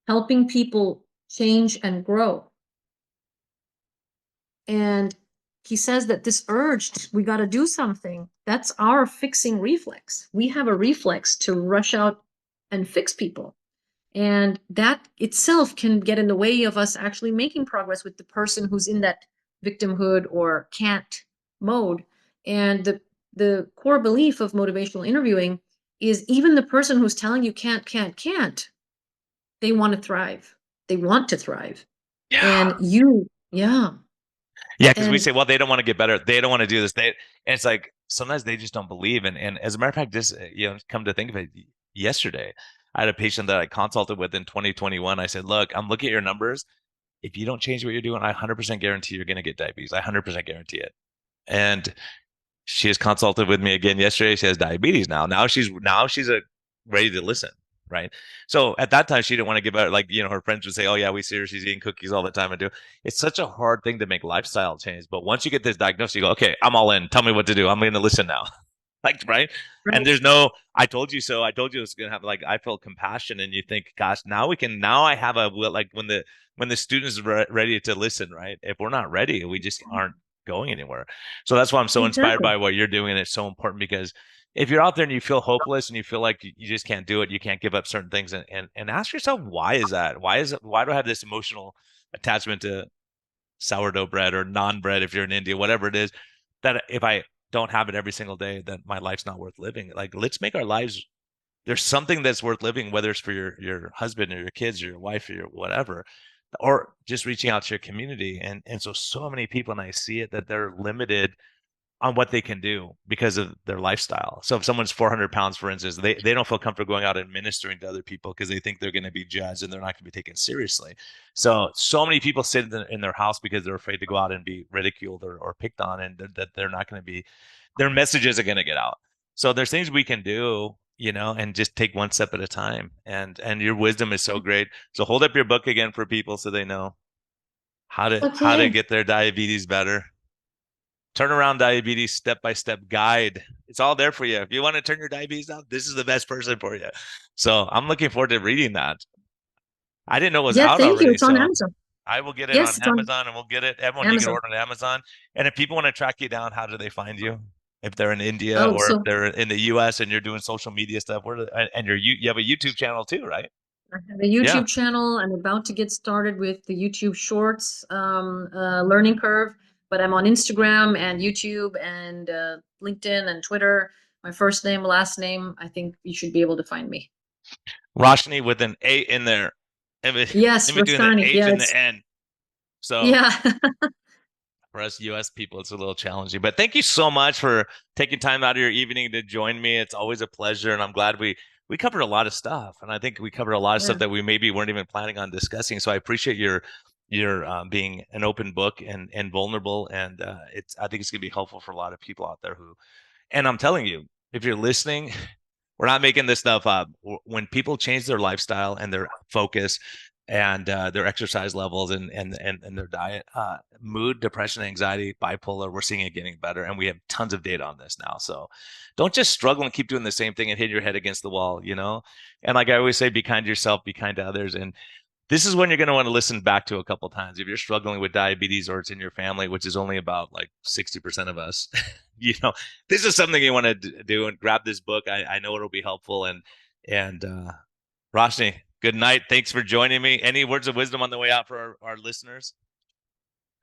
helping people change and grow. And he says that this urge, we got to do something, that's our fixing reflex. We have a reflex to rush out and fix people. And that itself can get in the way of us actually making progress with the person who's in that victimhood or can't mode. And the core belief of motivational interviewing is, even the person who's telling you can't, they want to thrive. They want to thrive. Yeah. And you, yeah. Yeah, because we And say, well, they don't want to get better. They don't want to do this. And it's like sometimes they just don't believe. And as a matter of fact, just come to think of it, yesterday, I had a patient that I consulted with in 2021. I said, look, I'm looking at your numbers. If you don't change what you're doing, I 100% guarantee you're going to get diabetes. I 100% guarantee it. And she has consulted with me again yesterday. She has diabetes now. Now she's ready to listen, right? So at that time, she didn't want to give out, like, her friends would say, "Oh yeah, we see her. She's eating cookies all the time." And do it's such a hard thing to make lifestyle change. But once you get this diagnosis, you go, "Okay, I'm all in. Tell me what to do. I'm going to listen now." Like, right? And right, there's no, I told you so. I told you it's going to have, like, I felt compassion, and you think, gosh, now we can. Now I have a will, like when the students are ready to listen, right? If we're not ready, we just aren't going anywhere. So that's why I'm so inspired exactly. by what you're doing. And it's so important, because if you're out there and you feel hopeless and you feel like you just can't do it, you can't give up certain things, and ask yourself, why is that? Why do I have this emotional attachment to sourdough bread or non bread if you're in India, whatever it is, that if I don't have it every single day, then my life's not worth living. Like, let's make our lives, there's something that's worth living, whether it's for your husband or your kids or your wife or your whatever, or just reaching out to your community. And so many people, and I see it, that they're limited on what they can do because of their lifestyle. So if someone's 400 pounds, for instance, they don't feel comfortable going out and ministering to other people because they think they're going to be judged and they're not going to be taken seriously. So many people sit in their house because they're afraid to go out and be ridiculed or picked on, and that they're not going to be, their messages are going to get out. So there's things we can do, and just take one step at a time. And your wisdom is so great. So hold up your book again for people so they know how to Okay. get their diabetes better. Turnaround diabetes step-by-step guide. It's all there for you. If you want to turn your diabetes down, this is the best person for you. So I'm looking forward to reading that. I didn't know it was Yeah, out thank you. already. It's on So Amazon. I will get it Yes, on it's on Amazon, and we'll get it. Everyone, you can Amazon. order on Amazon. And if people want to track you down, how do they find you? If they're in India Oh, or if so they're in the US and you're doing social media stuff, and you have a YouTube channel too, right? I have a Yeah. YouTube channel. I'm about to get started with the YouTube Shorts learning curve, but I'm on Instagram and YouTube and LinkedIn and Twitter. My first name, last name. I think you should be able to find me. Roshani with an A in there, Yes, in between the Roshani. H Yeah, and the it's N. So yeah. for us US people, it's a little challenging. But thank you so much for taking time out of your evening to join me. It's always a pleasure, and I'm glad we covered a lot of stuff, and I think we covered a lot of Yeah. stuff that we maybe weren't even planning on discussing. So I appreciate your being an open book and vulnerable, and I think it's gonna be helpful for a lot of people out there who. And I'm telling you, if you're listening, we're not making this stuff up. When people change their lifestyle and their focus and their exercise levels and their diet, mood, depression, anxiety, bipolar, we're seeing it getting better. And we have tons of data on this now. So don't just struggle and keep doing the same thing and hit your head against the wall. And like I always say, be kind to yourself, be kind to others. And this is when you're going to want to listen back to a couple times. If you're struggling with diabetes or it's in your family, which is only about like 60% of us, this is something you want to do, and grab this book. I know it'll be helpful. And Roshni, good night. Thanks for joining me. Any words of wisdom on the way out for our listeners?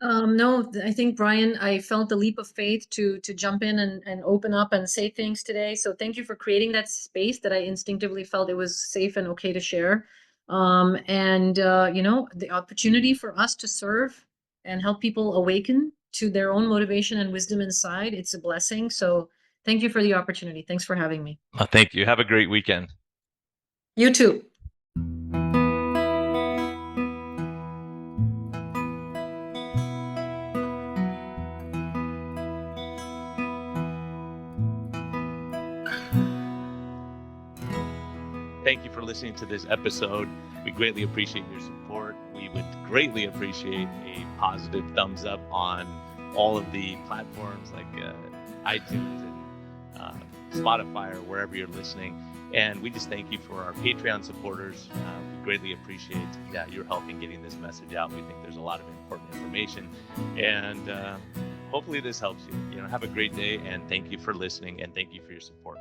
No, I think Brian, I felt the leap of faith to jump in and open up and say things today. So thank you for creating that space that I instinctively felt it was safe and okay to share. And the opportunity for us to serve and help people awaken to their own motivation and wisdom inside, it's a blessing. So thank you for the opportunity. Thanks for having me. Thank you. Have a great weekend. You too. Thank you for listening to this episode. We greatly appreciate your support. We would greatly appreciate a positive thumbs up on all of the platforms like iTunes and Spotify or wherever you're listening. And we just thank you for our Patreon supporters. We greatly appreciate your help in getting this message out. We think there's a lot of important information. And hopefully this helps you. Have a great day, and thank you for listening, and thank you for your support.